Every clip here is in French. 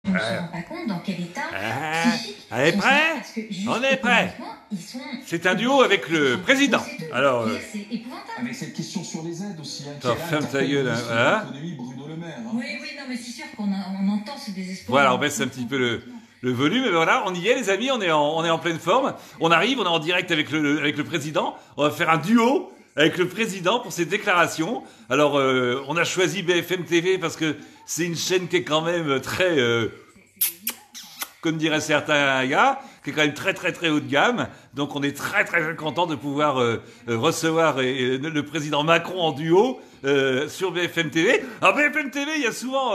On ne se rend pas compte dans quel état psychique on est prêt? parce que juste On est prêt. économiquement, ils sont... C'est un duo avec le président. Alors, C'est épouvantable. Avec cette question sur les aides aussi. Attends, ferme ta gueule, hein, voilà. Bruno Le Maire. Oui, non, mais c'est sûr qu'on entend ce désespoir. Voilà, on baisse un petit peu le volume, et voilà, on y est les amis, on est en pleine forme. On arrive, on est en direct avec le président. On va faire un duo avec le président pour ses déclarations. Alors, on a choisi BFM TV parce que c'est une chaîne qui est quand même très, comme diraient certains gars, qui est quand même très très très haut de gamme. Donc, on est très très content de pouvoir recevoir le président Macron en duo sur BFM TV. Alors, BFM TV, il y a souvent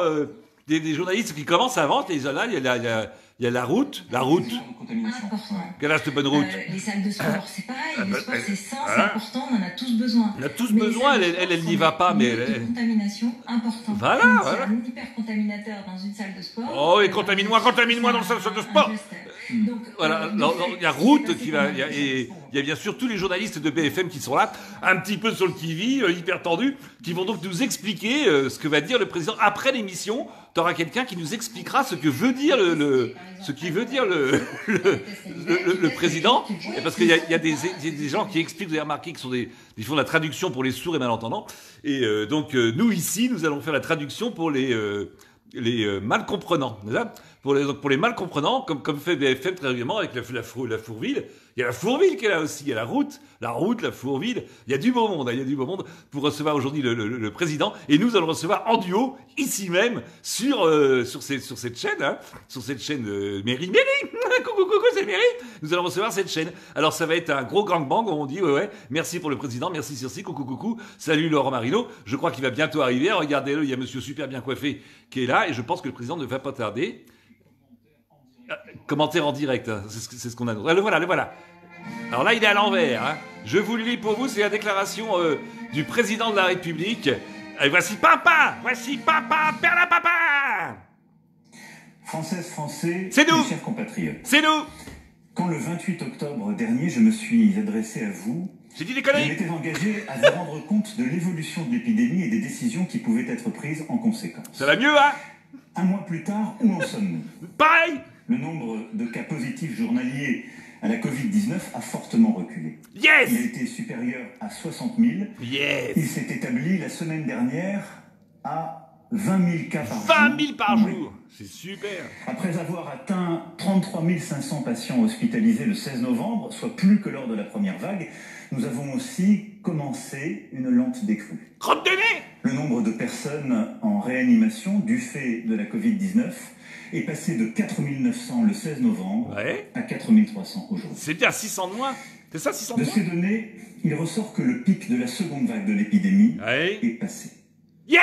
des journalistes qui commencent avant, et là, il y a la route. Important. Quelle est cette bonne route? Les salles de sport, c'est pareil. Le sport, c'est sain, c'est important, on en a tous besoin. On a tous Mais besoin, les salles de elle sport n'y va pas, mais... sont des lieux de contamination importante. Voilà, Donc, voilà. s'il y a un hypercontaminateur dans une salle de sport... Oh, et contamine-moi dans le salle de sport. Donc, Voilà, il y a Route qui va... Il y a bien sûr tous les journalistes de BFM qui sont là, un petit peu sur le qui-vive, hyper tendus, qui vont donc nous expliquer ce que va dire le président. Après l'émission, tu auras quelqu'un qui nous expliquera ce que veut dire le président. Et parce qu'il y a des gens qui expliquent, vous avez remarqué, ils font la traduction pour les sourds et malentendants. Et donc, nous, ici, nous allons faire la traduction pour les mal comprenants. Pour les mal comprenants, comme fait BFM très régulièrement avec la Fourville. Il y a la Fourville qui est là aussi, il y a la route, la Fourville. Il y a du beau monde, il y a du beau monde pour recevoir aujourd'hui le président. Et nous allons le recevoir en duo, ici même, sur cette chaîne, sur cette chaîne Mairie. Coucou, c'est Mairie. Nous allons recevoir cette chaîne. Alors ça va être un gros gangbang où on dit, ouais, merci pour le président, merci Circe, coucou, salut Laurent Marino. Je crois qu'il va bientôt arriver. Regardez-le, il y a monsieur super bien coiffé qui est là, et je pense que le président ne va pas tarder. Commentaire en direct, c'est ce qu'on a. Le voilà. Alors là, il est à l'envers. Je vous le lis pour vous, c'est la déclaration du président de la République. Et voici papa, père la papa. Françaises, Français, C'est nous. mes chers compatriotes. C'est nous. Quand le 28 octobre dernier, je me suis adressé à vous, J'ai dit des je conneries. m'étais engagé à vous rendre compte de l'évolution de l'épidémie et des décisions qui pouvaient être prises en conséquence. Ça va mieux, hein? Un mois plus tard, où en sommes-nous? Pareil. Le nombre de cas positifs journaliers à la Covid-19 a fortement reculé. Yes. Il a été supérieur à 60 000. Yes. Il s'est établi la semaine dernière à 20 000 cas par jour. 20 000 par Oui. jour. C'est super. Après avoir atteint 33 500 patients hospitalisés le 16 novembre, soit plus que lors de la première vague, nous avons aussi commencé une lente décrue. Crotte de nez. Le nombre de personnes en réanimation du fait de la Covid-19 est passé de 4 900 le 16 novembre Ouais. à 4 300 aujourd'hui. C'était à 600 de moins. C'est ça, 600 de De moins? ces données, il ressort que le pic de la seconde vague de l'épidémie Ouais. est passé. Yes.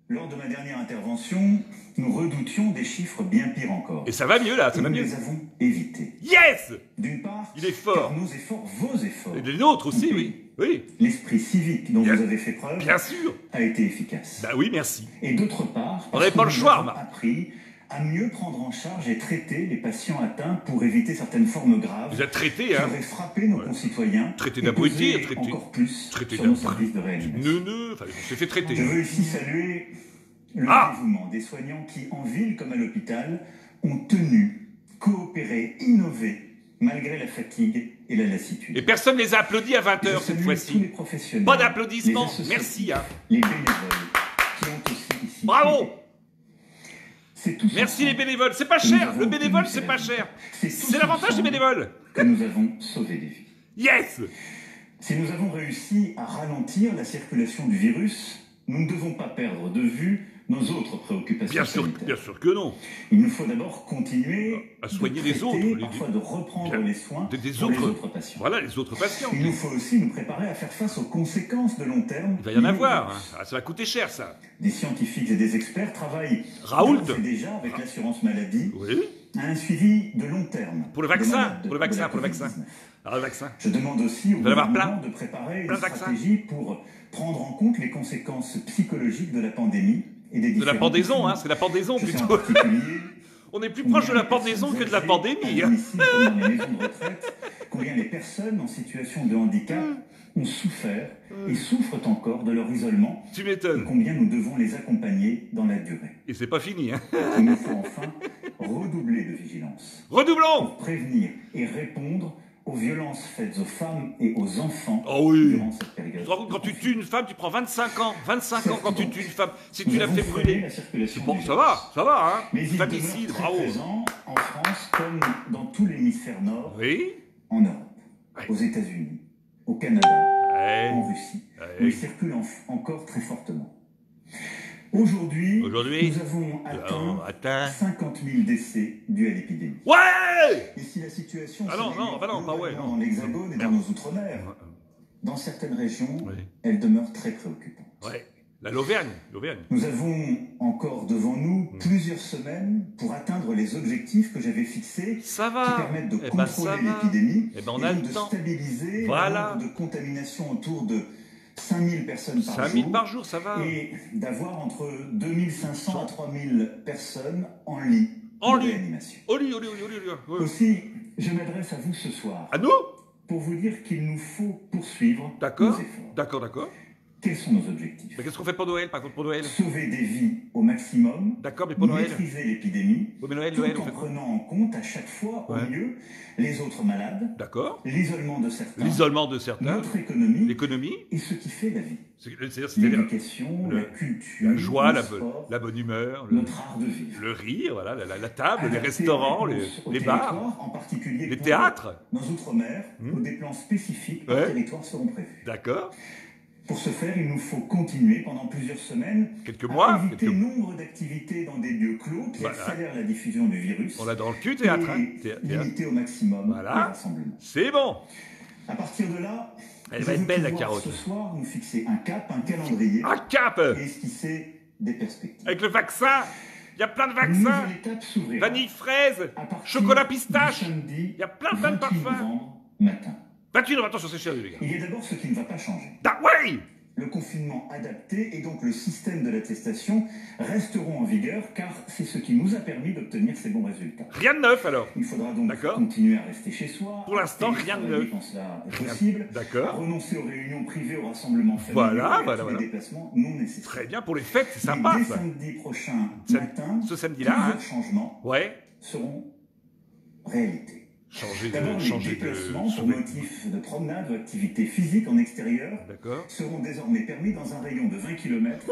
Lors de ma dernière intervention, nous redoutions des chiffres bien pires encore. Et ça va mieux, là, ça Et va nous mieux. les avons évités. Yes. D'une part, Il est fort. car nos efforts, vos efforts, Et les nôtres aussi, oui. Oui. l'esprit civique dont Bien- vous avez fait preuve Bien sûr. a été efficace. Bah oui, merci. Et d'autre part, On n'avait parce pas que le nous choix, avons Marc. appris à mieux prendre en charge et traiter les patients atteints pour éviter certaines formes graves Vous êtes traité, qui hein. auraient frappé nos concitoyens Traité et d'abruti, pesé traité- encore plus traité sur nos d'abruti. services de réanimation. Enfin, on s'est fait traiter. Je veux ici saluer le Ah dévouement des soignants qui, en ville comme à l'hôpital, ont tenu, coopéré, innové, malgré la fatigue et la lassitude. Et personne ne les a applaudis à Je 20h salue cette tous les fois-ci. professionnels, Pas les d'applaudissements. associations, Merci, hein. les bénévoles qui ont aussi ici Bravo. aidé. C'est tous Merci les ensemble bénévoles. C'est pas que nous cher. avons Le bénévole, obtenu c'est ces pas résultats. cher. tous C'est l'avantage des ensemble bénévoles. que nous avons sauvé des vies. Yes. Si nous avons réussi à ralentir la circulation du virus, nous ne devons pas perdre de vue nos autres préoccupations sanitaires. Bien sûr que non. Il nous faut d'abord continuer À soigner de les traiter, autres, parfois de reprendre bien, les soins des pour les autres. autres patients. Voilà, les autres patients. Il nous faut aussi nous préparer à faire face aux conséquences de long terme. Il va y en liées au avoir. virus. Hein. Ah, ça va coûter cher, ça. Des scientifiques et des experts travaillent Raoult. d'ores et déjà avec l'assurance maladie Oui. à un suivi de long terme. Pour le des vaccin. malades de- Pour le de la vaccin. Pour le vaccin. Covid-19. Alors, le vaccin. Je demande aussi au Vous allez avoir gouvernement de préparer plein une de vaccins. stratégie pour prendre en compte les conséquences psychologiques de la pandémie et des De la différents pendaison, confinements. hein. C'est la pendaison Je sais en plutôt. particulier On est plus proche de la pendaison que de la pandémie. Hein. Ici, comme dans les maisons de retraite, combien les personnes en situation de handicap ont souffert et souffrent encore de leur isolement. Tu Et m'étonnes. combien nous devons les accompagner dans la durée. Et c'est pas fini. Hein. Il nous faut enfin redoubler de vigilance Redoublons. pour prévenir et répondre aux violences faites aux femmes et aux enfants Oh oui. durant cette période. Tu te rends compte, quand tu tues une femme, tu prends 25 ans. 25 ans quand tu tues une femme. Si tu Nous la avons fais freiné brûler. la circulation Bon, du ça virus. va, hein. Mais il demeure Femicide, très bravo. présent en France comme dans tout l'hémisphère nord, Oui. en Europe, Ouais. aux États-Unis, au Canada, Ouais. en Russie, Ouais. où il circule encore très fortement. Aujourd'hui, Aujourd'hui, nous avons atteint 50 000 décès dus à l'épidémie. Ouais. Et si la situation Ah non, s'améliore non, pas ouais, globalement non. dans l'Hexagone et dans nos outre-mer, dans certaines régions, Oui. elle demeure très préoccupante. Ouais. L'Auvergne. Nous avons encore devant nous plusieurs semaines pour atteindre les objectifs que j'avais fixés Ça qui va. permettent de Eh ben, ça contrôler va. l'épidémie Eh ben, on et a donc le de temps. stabiliser Voilà. le nombre de contaminations autour de 5000 personnes par 5000 jour par jour, ça va. et d'avoir entre 2500 à 3000 personnes en lit En de lit. réanimation. Oli. Ouais. Aussi, je m'adresse à vous ce soir À nous. pour vous dire qu'il nous faut poursuivre nos D'accord. efforts. D'accord. Quels sont nos objectifs? Mais qu'est-ce qu'on fait pour Noël, par contre, pour Noël? Sauver des vies au maximum, D'accord, mais pour Noël? maîtriser l'épidémie, Oui, mais Noël, tout on en fait quoi? prenant en compte à chaque fois, Ouais. au mieux, les autres malades, D'accord. l'isolement de certains, L'isolement de certains. notre économie l'économie. et ce qui fait la vie. C'est-à-dire L'éducation, le- la culture, la joie, le la sport, bonne humeur, notre art de vivre. le rire, voilà, la table, les Adapter restaurants, en réponse aux les bars, territoires, en particulier les pour théâtres. nos outre-mer, où des plans spécifiques par Ouais. territoire seront prévus. D'accord. Pour ce faire, il nous faut continuer pendant plusieurs semaines Quelques à mois. éviter nombre d'activités dans des lieux clos qui Voilà. accélèrent la diffusion du virus. On l'a dans le cul, théâtre. Hein. Et limiter au maximum Voilà. les rassemblements. C'est bon. À partir de là, Elle je va être veux belle, la pouvoir carotte. ce soir nous fixer un cap, un calendrier Un cap. et esquisser des perspectives. Avec le vaccin. Il y a plein de Une vaccins. nouvelle étape s'ouvrira Vanille fraise. à partir chocolat du pistache. samedi Il y a plein de 28 parfums. novembre matin. 28 novembre, attention, c'est cher, les gars. Il y a d'abord ce qui ne va pas changer. Ouais. Le confinement adapté et donc le système de l'attestation resteront en vigueur car c'est ce qui nous a permis d'obtenir ces bons résultats. Rien de neuf, alors. Il faudra donc D'accord. continuer à rester chez soi. Pour l'instant, à rien de télétravailler neuf. quand cela est Rien. possible. D'accord. À renoncer aux réunions privées, aux rassemblements familiaux Voilà, et à voilà, tous les voilà. déplacements non nécessaires. Très bien, pour les fêtes, c'est Et sympa, dès ça. samedi prochain Sam- matin, ce samedi-là, plusieurs hein. changements Ouais. seront réalité. Changer D'abord, les de déplacements pour souris. motif de promenade ou activité physique en extérieur D'accord. seront désormais permis dans un rayon de 20 km.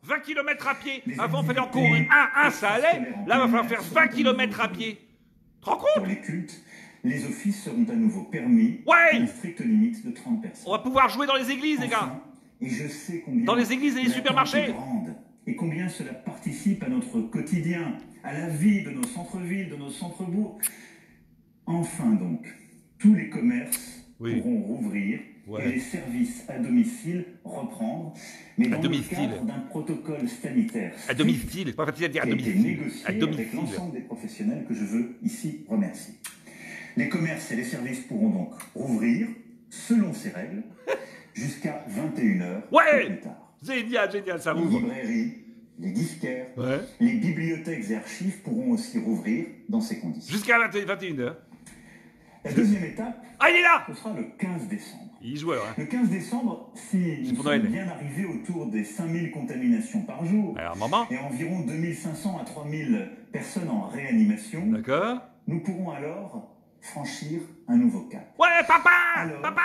20 km à pied. Les Avant, il fallait activités encore un, ça allait. Là, il va falloir faire 20 km à pied. Tu te rends compte? Pour les cultes, les offices seront à nouveau permis Ouais. à une stricte limite de 30 personnes. On va pouvoir jouer dans les églises, les gars. Enfin, et je sais combien Dans les églises et les l'attente supermarchés. est grande, et combien cela participe à notre quotidien, à la vie de nos centres-villes, de nos centres-bourgs. Enfin donc, tous les commerces Oui. pourront rouvrir Ouais. et les services à domicile reprendre, mais dans domicile. le cadre d'un protocole sanitaire À strict domicile. Pas facile à dire à qui a été domicile. négocié À avec domicile. l'ensemble des professionnels que je veux ici remercier. Les commerces et les services pourront donc rouvrir, selon ces règles, jusqu'à 21h Ouais. plus tard. Génial, ça Les rouvre. librairies, les disquaires, Ouais. les bibliothèques et archives pourront aussi rouvrir dans ces conditions. Jusqu'à 21h. La deuxième étape, Ah, il est là. ce sera le 15 décembre. Il joue, alors. Hein. Le 15 décembre, si nous pour sommes Noël. bien arrivés autour des 5000 contaminations par jour Alors, maman. et environ 2500 à 3000 personnes en réanimation, D'accord. nous pourrons alors franchir un nouveau cap. Ouais, papa. Alors. Papa.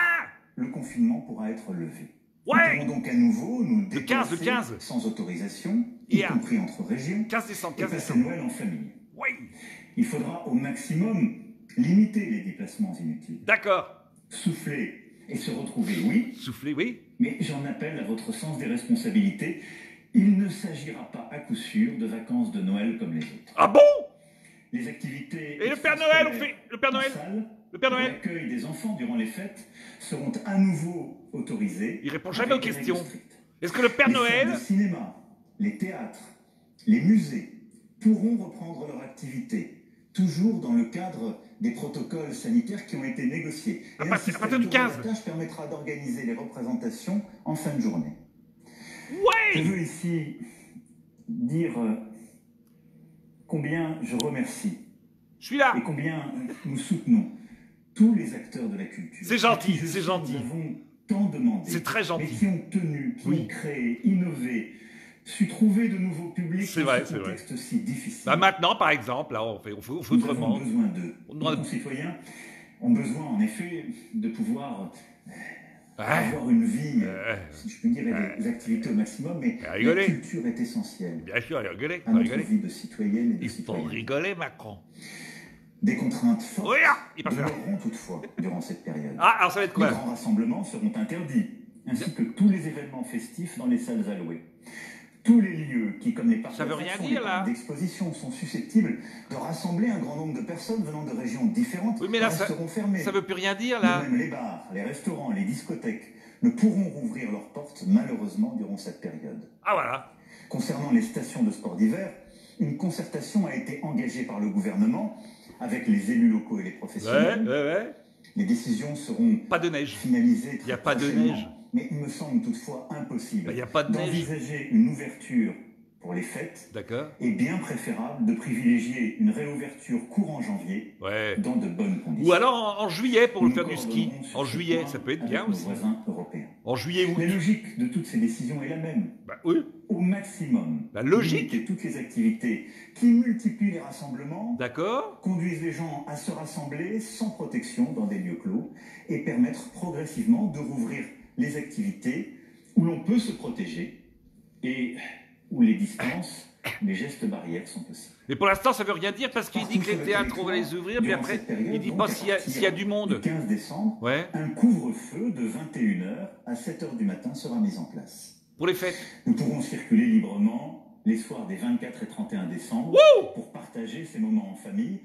Le confinement pourra être levé. Ouais. Nous pourrons donc à nouveau nous Le 15, déplacer le 15. sans autorisation, y Yeah. compris entre régions, 15 décembre, et 15 passer décembre. Noël en famille. Oui. Il faudra au maximum limiter les déplacements inutiles. D'accord. Souffler et se retrouver, oui, Souffler, oui. mais j'en appelle à votre sens des responsabilités. Il ne s'agira pas à coup sûr de vacances de Noël comme les autres. Ah bon? Les activités Et le Père Noël, on extrascolaires fait le Père en Noël? salle, Le Père pour Noël? l'accueil des enfants durant les fêtes seront à nouveau autorisés. Il répond jamais avec aux des questions. règles strictes. Est-ce que le Père Les salles Noël... de cinéma, les théâtres, les musées pourront reprendre leur activité, toujours dans le cadre des protocoles sanitaires qui ont été négociés. Et À un partir système du de 15. redatage permettra d'organiser les représentations en fin de journée. Je Ouais. veux ici dire combien combien je remercie Je suis là. et combien nous soutenons tous les acteurs de la culture. C'est gentil, à qui je c'est sais gentil. Nous avons tant demandé. C'est très gentil. Mais qui ont tenu, qui Oui. ont créé, innové, su trouver de nouveaux publics C'est dans vrai, ce c'est vrai. contexte si difficile. Bah maintenant, par exemple, là, on fait Nous autrement. avons besoin d'eux. On Nos demande- concitoyens ont besoin, en effet, de pouvoir Ouais. avoir une vie, Ouais. si je puis dire, et des activités au maximum, mais la Rigoler. culture est essentielle Bien sûr, rigolez, à notre rigolez. vie de citoyenne et de Il faut citoyen. rigoler, Macron. Des contraintes fortes Oui, il passe là. demeureront toutefois durant cette période. Ah, alors ça va être Les quoi? grands rassemblements seront interdits, ainsi que tous les événements festifs dans les salles allouées. Tous les lieux qui, comme les parcs Ça veut rien d'attractions, dire, les là. parcs d'exposition, sont susceptibles de rassembler un grand nombre de personnes venant de régions différentes, Oui, mais là, resteront fermés. Ça veut plus rien dire, De là. même, les bars, les restaurants, les discothèques ne pourront rouvrir leurs portes, malheureusement, durant cette période. Ah, voilà. Concernant les stations de sport d'hiver, une concertation a été engagée par le gouvernement avec les élus locaux et les Ouais, professionnels. ouais. Les décisions seront Pas de neige. finalisées très Il y a pas de prochainement, neige. mais il me semble toutefois impossible Bah, il y a pas de neige. d'envisager une ouverture pour les fêtes D'accord. et bien préférable de privilégier une réouverture courant janvier Ouais. dans de bonnes conditions. Ou alors en juillet pour Nous faire du ski. coordonnerons sur En ce juillet, point ça peut être avec bien nos aussi. voisins européens. En juillet, août. La logique de toutes ces décisions est la même. Bah oui. Au maximum, La logique. limiter toutes les activités qui multiplient les rassemblements, D'accord. conduisent les gens à se rassembler sans protection dans des lieux clos et permettre progressivement de rouvrir les activités où l'on peut se protéger et où les distances, les gestes barrières sont possibles. Mais pour l'instant, ça veut rien dire parce qu'il dit Partout que les sur le théâtres, on va les territoire, ouvrir, puis durant après, cette période, il dit donc, pas à s'il y a partir du du monde. 15 décembre, Ouais. un couvre-feu de 21h à 7h du matin sera mis en place. Pour les fêtes. Nous pourrons circuler librement les soirs des 24 et 31 décembre pour partager ces moments en famille,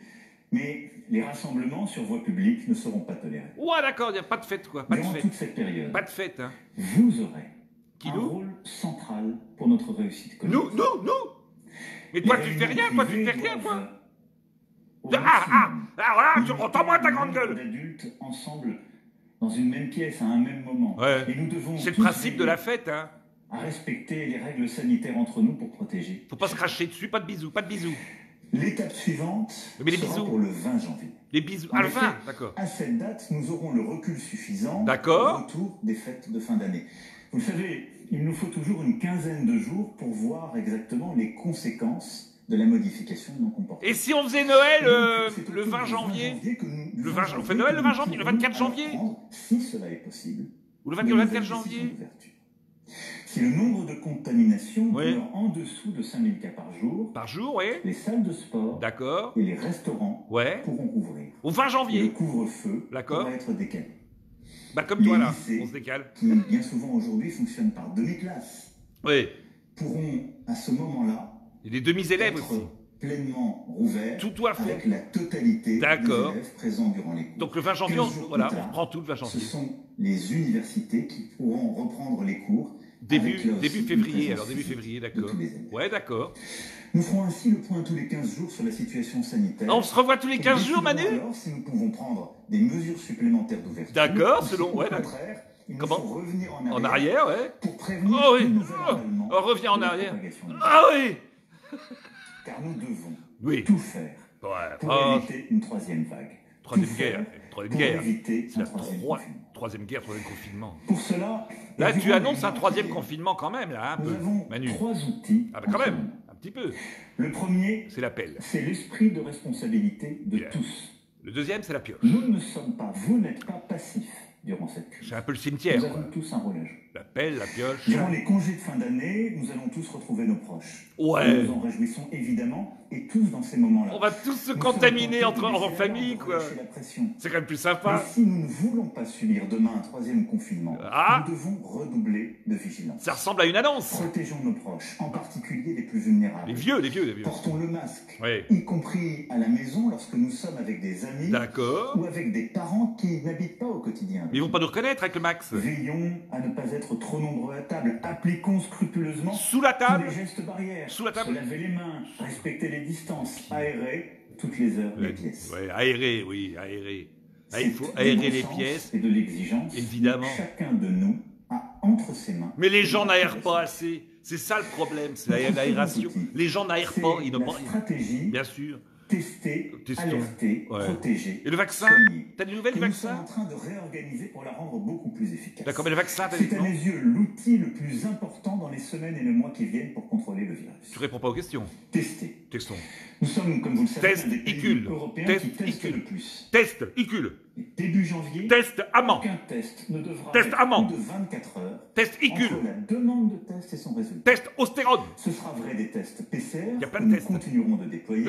mais les rassemblements sur voie publique ne seront pas tolérés. Ouais, d'accord, il n'y a pas de fête, quoi. Pas de Durant fête. toute cette période, Pas de fête, hein. vous aurez Qui, un nous rôle central pour notre réussite collective. Nous Mais toi, Les tu fais réunions rien, toi, tu privées fais rien, toi. doivent, au Ah, maximum, voilà, limiter entends-moi ta le grande nombre gueule. d'adultes ensemble dans une même pièce à un même moment. Ouais. Et nous devons C'est le tous principe de veiller la fête, hein. à respecter les règles sanitaires entre nous pour protéger. Faut pas se cracher dessus, pas de bisous, pas de bisous. L'étape suivante Mais les sera bisous. pour le 20 janvier. Les bisous. En Ah, le effet, 20, d'accord. À cette date, nous aurons le recul suffisant D'accord. au retour des fêtes de fin d'année. Vous le savez, il nous faut toujours une quinzaine de jours pour voir exactement les conséquences de la modification de nos comportements. Et si on faisait Noël Donc, c'est le autour 20 du janvier que nous- du Le 20 20 on fait Noël le 20 janvier, le 24 janvier prendre, si cela est possible, Ou le de 24 nouvelles janvier décisions d'ouverture. Si le nombre de contaminations Oui. demeure en dessous de 5000 cas par jour, Par jour, ouais. les salles de sport D'accord. et les restaurants Ouais. pourront rouvrir. Au 20 Et le janvier. couvre-feu D'accord. pourra être décalé. Bah comme Les toi là, lycées. on se décale. Qui, bien souvent aujourd'hui, fonctionnent par demi-classe, Oui. pourront, à ce moment-là, Et les demi-élèves être aussi. pleinement rouverts Tout à fond. avec la totalité des D'accord. élèves présents durant les cours. Donc le 20 janvier, 15 jours voilà, plus tard, on prend tout le 20 Ce janvier. sont les universités qui pourront reprendre les cours Début, avec, là aussi, début une février, présence alors début physique février, de d'accord. tous les élèves. Ouais, d'accord. Nous ferons ainsi le point tous les 15 jours sur la situation sanitaire. On se revoit tous les 15 jours, Manu? Décidons alors si nous pouvons prendre des mesures supplémentaires d'ouverture. D'accord, ou si, selon- au ouais, d'accord. contraire, il nous Comment faut revenir en arrière, En arrière, ouais. pour prévenir Oh oui. tout nouvel Oh, emballement on revient en de la arrière. propagation du Ah oui. Car nous devons Oui. tout faire Ouais. pour Oh, éviter une troisième vague. troisième Tout guerre. faire Troisième pour guerre. éviter C'est un la troisième troi- confinement. troisième guerre, troisième confinement. Pour cela, Là, et tu durant annonces les un mois troisième qui viennent, confinement quand même, là, un Nous peu. avons Manu. 3 outils. Ah bah quand entre même, nous. un petit peu. Le premier, C'est l'appel. c'est l'esprit de responsabilité de Bien. tous. Le deuxième, c'est la pioche. Nous ne sommes pas, vous n'êtes pas passifs durant cette crise. C'est un peu le Nous cimetière, quoi. avons tous un rôle à jouer. L'appel, la pioche. Durant les congés de fin d'année, nous allons tous retrouver nos proches. Ouais. Nous nous en réjouissons évidemment, et tous dans ces moments-là. On va tous se Nous contaminer sommes entre tentés de en laisser famille, alors, de quoi. relâcher la pression. C'est quand même plus Mais sympa. si nous ne voulons pas subir demain un troisième confinement, Ah. nous devons redoubler de vigilance. Ça ressemble à une annonce. Protégeons nos proches, en particulier les plus vulnérables. Les vieux, les vieux, les vieux. Portons le masque, Oui. y compris à la maison lorsque nous sommes avec des amis D'accord. ou avec des parents qui n'habitent pas au quotidien. Mais ils vont pas nous reconnaître avec le max. Veillons à ne pas être trop nombreux à table. Appliquons scrupuleusement Sous la tous table. les gestes barrières. Sous la table. Se laver les mains, respecter les distances, aérer toutes les heures les pièces. Ouais, aérer, oui, aérer. Ah, il C'est faut de aérer bon les sens pièces. et de l'exigence. Évidemment. Chacun de nous a entre ses mains. Mais les gens n'aèrent pas assez. C'est ça le problème, c'est l'aération. Les gens n'aèrent pas. Ils ne la stratégie, bien sûr. tester, alerter, protéger. Et le vaccin? T'as des nouvelles du vaccin? Nous sommes en train de réorganiser pour la rendre beaucoup plus efficace. D'accord, mais le vaccin, t'as dit C'est à mes yeux l'outil le plus important dans les semaines et les mois qui viennent pour contrôler le virus. Tu réponds pas aux questions. Tester. Testons. Nous sommes, comme vous le savez, Test un des pays ICUL. européens Test qui testent ICUL. le plus. Test ICUL. Et début janvier, Test amant. aucun test ne devra Test mettre amant. plus de 24 heures Test ICUL. entre la demande de test et son résultat. Test ostérone. Ce sera vrai des tests PCR Y a plein que de nous tests. continuerons de déployer.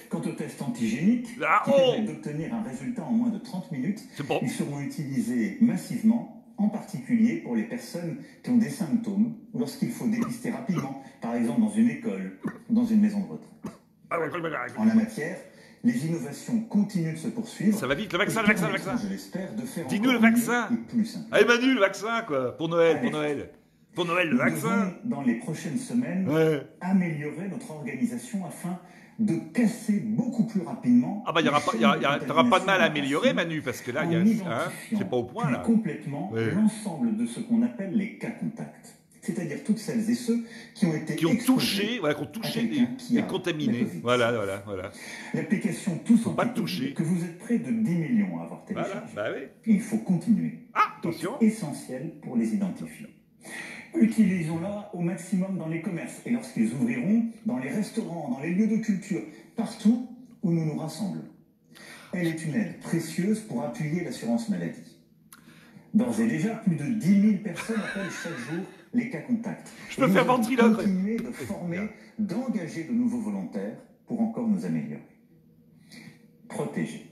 Quant aux tests antigéniques, Ah, qui oh permettent d'obtenir un résultat en moins de 30 minutes, C'est bon. ils seront utilisés massivement, en particulier pour les personnes qui ont des symptômes ou lorsqu'il faut dépister rapidement, par exemple dans une école ou dans une maison de retraite. En la matière, les innovations continuent de se poursuivre. Ça va vite, le vaccin, et le vaccin, le permettront, vaccin. je l'espère, de faire Dis-nous le encore vaccin. mieux et plus simple. Allez Manu, le vaccin, quoi. Pour Noël, pour Noël. Pour Noël, le Nous vaccin. devons, dans les prochaines semaines, Ouais. améliorer notre organisation afin de casser beaucoup plus rapidement. Ah bah, t'auras pas de mal à améliorer, Manu, parce que là, en il y a, identifiant c'est pas au point, plus là. complètement Ouais. l'ensemble de ce qu'on appelle les cas contacts. C'est-à-dire toutes celles et ceux qui ont été Qui ont exposés touché, voilà, qui ont touché à quelqu'un qui des a contaminés. la Covid. Voilà. L'application Tous Faut pas Anticovid, toucher. que vous êtes près de 10 millions à avoir Voilà, téléchargé. bah oui. Il faut continuer. Ah, attention. C'est essentiel pour les identifier. Utilisons-la au maximum dans les commerces et lorsqu'ils ouvriront, dans les restaurants, dans les lieux de culture, partout où nous nous rassemblons. Elle est une aide précieuse pour appuyer l'assurance maladie. D'ores et déjà, plus de 10 000 personnes appellent chaque jour les cas contacts. Je peux Et faire nous allons ventriloque. continuer de former, d'engager de nouveaux volontaires pour encore nous améliorer. Protéger.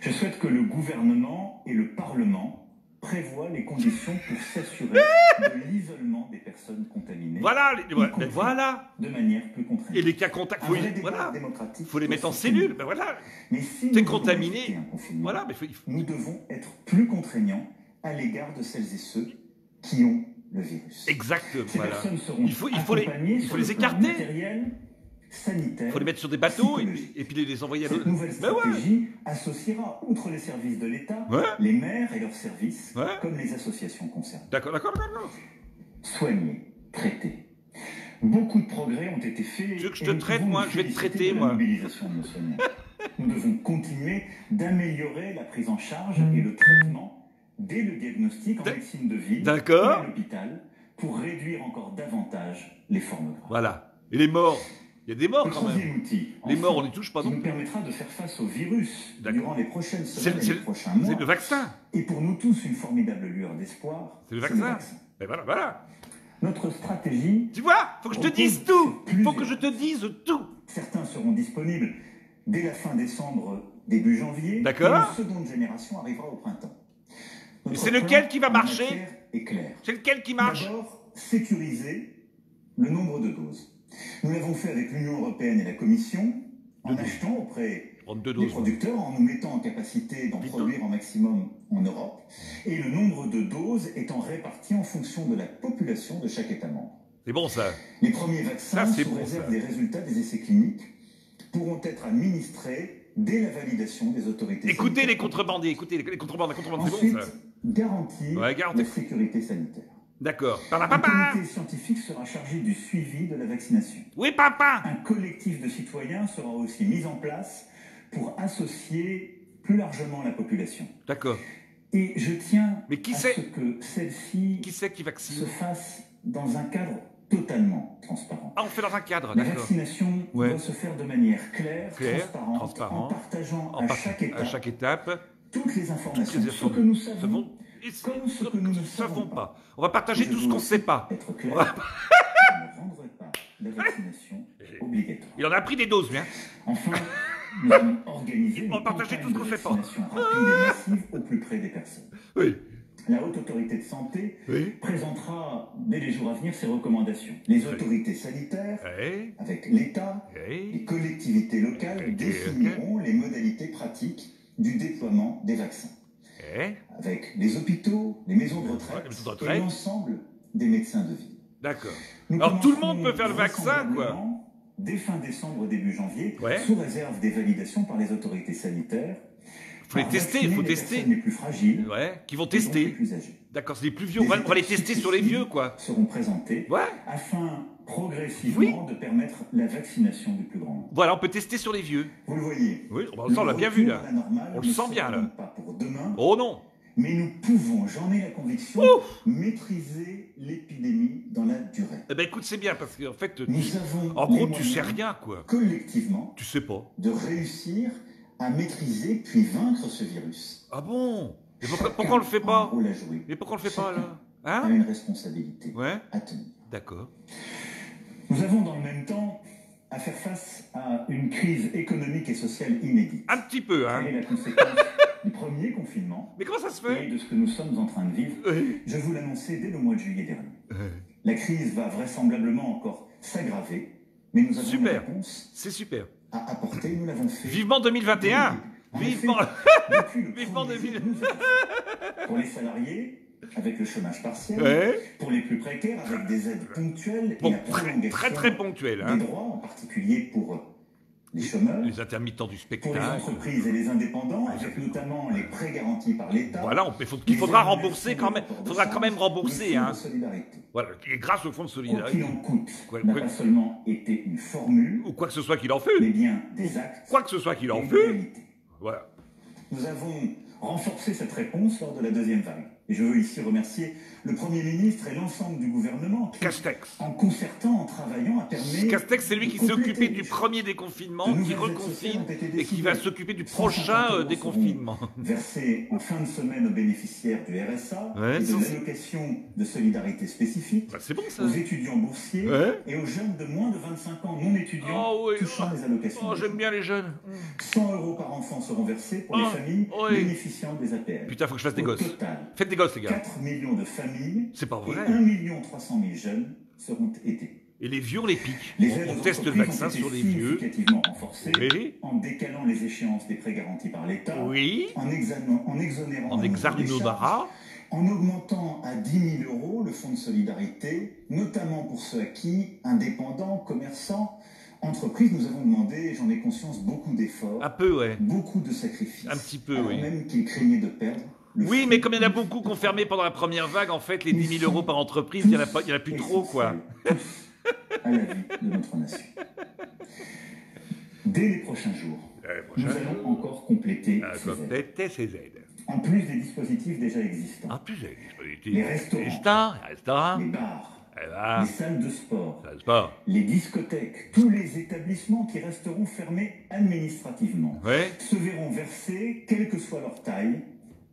Je souhaite que le gouvernement et le Parlement prévoient les conditions pour s'assurer de l'isolement des personnes contaminées. Voilà, y compris voilà. de manière plus contraignante. Et les cas contacts, Un faut, vrai débat voilà. démocratique Faut les mettre en doit se cellule, tenir. ben voilà. Mais si T'es nous voulons contaminé. éviter un confinement, Voilà, mais nous devons être plus contraignants à l'égard de celles et ceux qui ont le virus. exact, Ces voilà. personnes seront Il faut les accompagnées sur le plan écarter. matériel, sanitaire, Il faut les mettre sur des bateaux psychologique. et puis les envoyer à Cette l'autre. nouvelle Ben ouais. stratégie associera, outre les services de l'État, Ouais. les maires et leurs services, Ouais. comme les associations concernées. D'accord. Soigner, traiter. Beaucoup de progrès ont été faits. Tu veux que je et te nous traite, pouvons moi? nous Je vais te féliciter traiter, de la moi. mobilisation de nos soignants. Nous devons continuer d'améliorer la prise en charge et le traitement dès le diagnostic en médecine de ville et D'accord. à l'hôpital pour réduire encore davantage les formes graves. Voilà. Et les morts. Il y a des morts Le quand même. troisième outil, Les enfin, morts, on n'y touche pas qui non nous plus. permettra de faire face au virus D'accord. durant les prochaines C'est semaines et les prochains mois. le vaccin. Et pour nous tous, une formidable lueur d'espoir. C'est le vaccin. Ben voilà. Notre stratégie, Tu vois, faut que je te dise tout. Il faut que je te dise tout. certains seront disponibles dès la fin décembre, début janvier. D'accord. Et une seconde génération arrivera au printemps. Notre c'est lequel plan qui va en marcher matière est clair. C'est lequel qui marche? D'abord, sécuriser le nombre de doses. Nous l'avons fait avec l'Union européenne et la Commission, en achetant auprès Prendre 2 des doses. producteurs, en nous mettant en capacité d'en Plutôt. produire un maximum en Europe, et le nombre de doses étant réparti en fonction de la population de chaque État membre. C'est bon ça. Les premiers vaccins, Ça, c'est sous bon, réserve ça. des résultats des essais cliniques, pourront être administrés dès la validation des autorités Écoutez sanitaires. les contrebandiers, écoutez les contrebandes, c'est bon Ensuite, ça. garantir Ouais, garantir. la sécurité sanitaire. D'accord. Un Papa. comité scientifique sera chargé du suivi de la vaccination. Oui, papa. Un collectif de citoyens sera aussi mis en place pour associer plus largement la population. D'accord. Et je tiens Mais qui à c'est ce que celle-ci Qui c'est qui se vaccine? fasse dans un cadre totalement transparent. Ah, on fait dans un cadre, La d'accord. vaccination Ouais. doit se faire de manière claire, transparente, transparent, en partageant À à chaque étape toutes les informations, les ce que nous savons, savons, comme ce que nous ne savons pas. On va partager Je tout ce veux qu'on ne aussi sait pas. Être clair, Ouais. je ne rendrai pas la vaccination obligatoire. Il en a pris des doses, bien. Enfin, nous allons organiser On va une partager campagne tout ce de qu'on sait pas. vaccination rapide et massive au plus près des personnes. Oui. La Haute Autorité de Santé Oui. présentera dès les jours à venir ses recommandations. Les autorités sanitaires, Oui. avec l'État, Oui. les collectivités locales définiront les modalités pratiques du déploiement des vaccins. Oui. Avec les hôpitaux, les maisons de retraite, les maisons de et retraite. l'ensemble des médecins de ville. D'accord. Nous Alors tout le monde commencerons peut faire le vaccin, quoi. vraisemblablement dès fin décembre, début janvier, Ouais. sous réserve des validations par les autorités sanitaires. Faut les tester, il faut tester. Les plus fragiles. Ouais, qui vont et donc les tester. plus âgés. D'accord, c'est les plus vieux. On va les tester sur les vieux, quoi. Seront présentés Ouais. afin progressivement de permettre la vaccination du plus grand nombre. Voilà, on peut tester sur les vieux. Vous le voyez. Oui, ça on l'a bien vu là. On le sent bien là. Pas pour demain, Oh non. mais nous pouvons, j'en ai la conviction, maîtriser l'épidémie dans la durée. Eh ben écoute, c'est bien parce qu'en fait, Nous avons en les gros, tu sais moyens, rien, quoi. collectivement, Tu sais pas. de réussir à maîtriser puis vaincre ce virus. Ah bon? Et pourquoi on le fait Chacun a un pas? rôle à jouer. Mais pourquoi on le fait pas Chacun là? a Hein? une responsabilité Ouais. à tenir. D'accord. Nous avons dans le même temps à faire face à une crise économique et sociale inédite. Un petit peu, hein. Quelle est la conséquence du premier confinement Mais comment ça se et fait? de ce que nous sommes en train de vivre? Ouais. Je vous l'annonçais dès le mois de juillet dernier. La crise va vraisemblablement encore s'aggraver, mais nous avons une Super. réponse C'est super. à apporter. Nous l'avons fait. Vivement 2021. En Vivement. effet, depuis le Vivement premier 2000. jour, nous avons, pour les salariés, avec le chômage partiel, Ouais. pour les plus précaires, avec des aides ponctuelles et Bon, la prolongation très ponctuel, des hein. droits, en particulier pour les chômeurs, Les intermittents du pour spectacle. les entreprises et les indépendants, avec notamment les prêts garantis par l'État. Voilà, il faudra rembourser quand même. Il faudra quand même rembourser, hein. Le fonds de solidarité. Voilà, et grâce au fonds de Quoi solidarité. qu'il en coûte, Ouais, n'a ouais. pas seulement été une formule, Ou quoi que ce soit qu'il en mais fût. bien des actes Quoi que ce soit qu'il et en une fût. réalité. Voilà. Nous avons renforcé cette réponse lors de la deuxième vague. Et je veux ici remercier le Premier ministre et l'ensemble du gouvernement qui, Castex. en concertant, en travaillant, a permis... Castex, c'est lui qui de s'est occupé compléter du les premier déconfinement, De qui nouvelles aides reconfine sociales ont été et qui décidées. va s'occuper du 150 prochain euros déconfinement. seront versés en fin de semaine aux bénéficiaires du RSA Ouais, et de ça, c'est- l'allocation de solidarité spécifique, Bah, c'est bon ça. aux étudiants boursiers Ouais. et aux jeunes de moins de 25 ans non étudiants Oh oui. touchant les allocations. Oh, j'aime bien les jeunes. 100 euros par enfant seront versés pour les Oh, familles oui. bénéficiant des APL. Putain, faut que je fasse des Au gosses. total, Faites des gosses, les gars. 4 millions de familles C'est pas et vrai. 1 300 000 jeunes seront aidés. Et les vieux, on les pique. Les aides On aux teste le entreprises vaccin ont été sur les vieux. significativement renforcées Oui. en décalant les échéances des prêts garantis par l'État, Oui. en exonérant En un nombre des hexagonodara. charges, en augmentant à 10 000 euros le fonds de solidarité, notamment pour ceux à qui, indépendants, commerçants, entreprises, nous avons demandé, j'en ai conscience, beaucoup d'efforts, Un peu, ouais. beaucoup de sacrifices. Un petit peu, alors oui. même qu'ils craignaient de perdre le Oui, fruit mais comme il y en a du- beaucoup qui ont fermé pendant la première vague, en fait, les 10 000 euros par entreprise, il n'y en a plus trop, quoi. Tous à la vie de notre nation. Dès les prochains jours, nous allons encore compléter ces aides. Compléter ces aides. En plus des dispositifs déjà existants. En plus, il y a des dispositifs. Les restaurants. Les restaurants. Les bars, Eh ben, les salles de sport, ça se passe. les discothèques, tous les établissements qui resteront fermés administrativement Ouais. se verront verser, quelle que soit leur taille,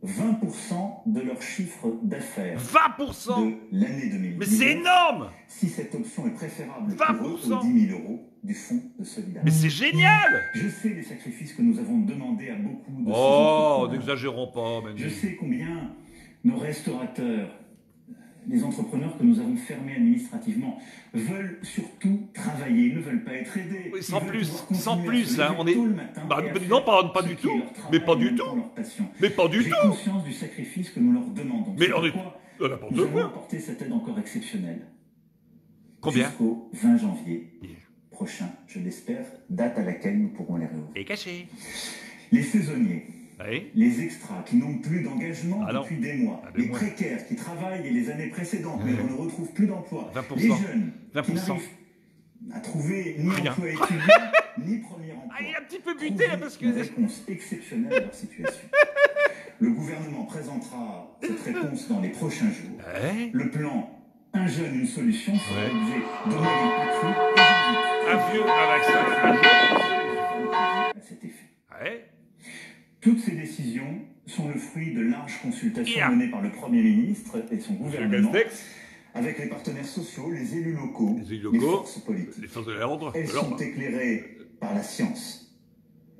20% de leur chiffre d'affaires 20%. de l'année 2019. Mais c'est énorme. Si cette option est préférable 20%. pour eux aux 10 000 euros du fonds de solidarité. Mais c'est génial. Je sais les sacrifices que nous avons demandés à beaucoup de ces Oh, entrepreneurs. n'exagérons pas, Manu. Je sais combien nos restaurateurs, les entrepreneurs que nous avons fermés administrativement, veulent surtout travailler, ils ne veulent pas être aidés. Oui, Ils sans veulent plus, pouvoir continuer sans à plus, se lever hein, on est- tôt le matin Bah, et à non, faire pas ce du qui est tout. leur travail Mais pas et en du même tout. temps leur passion. Mais pas du J'ai tout. conscience du sacrifice que nous leur demandons. Mais C'est on est- pourquoi N'importe nous allons quoi. apporter cette aide encore exceptionnelle. Combien Jusqu'au 20 janvier prochain, je l'espère, date à laquelle nous pourrons les réouvrir. Et caché. Les saisonniers, Oui. les extras qui n'ont plus d'engagement Ah non. depuis des mois, Ah, des les mois. précaires qui travaillent et les années précédentes mais Ouais. on ne retrouve plus d'emploi, 20%. les jeunes 20%. qui n'arrivent à trouver ni Rien. emploi étudiant ni premier emploi. Ah, il est un petit peu buté, là, parce que... Une réponse exceptionnelle à leur situation. Le gouvernement présentera cette réponse dans les prochains jours. Ouais. Le plan Un jeune, une solution fera Ouais. l'objet de moyens accrus et j'invite Un vieux, un vaccin, un jeune. à cet effet. Ouais. Toutes ces décisions sont le fruit de larges consultations Yeah. menées par le Premier ministre et son Monsieur gouvernement Castex, avec les partenaires sociaux, les élus locaux, Les élus locaux, forces politiques. les forces de l'ordre. Elles sont éclairées par la science.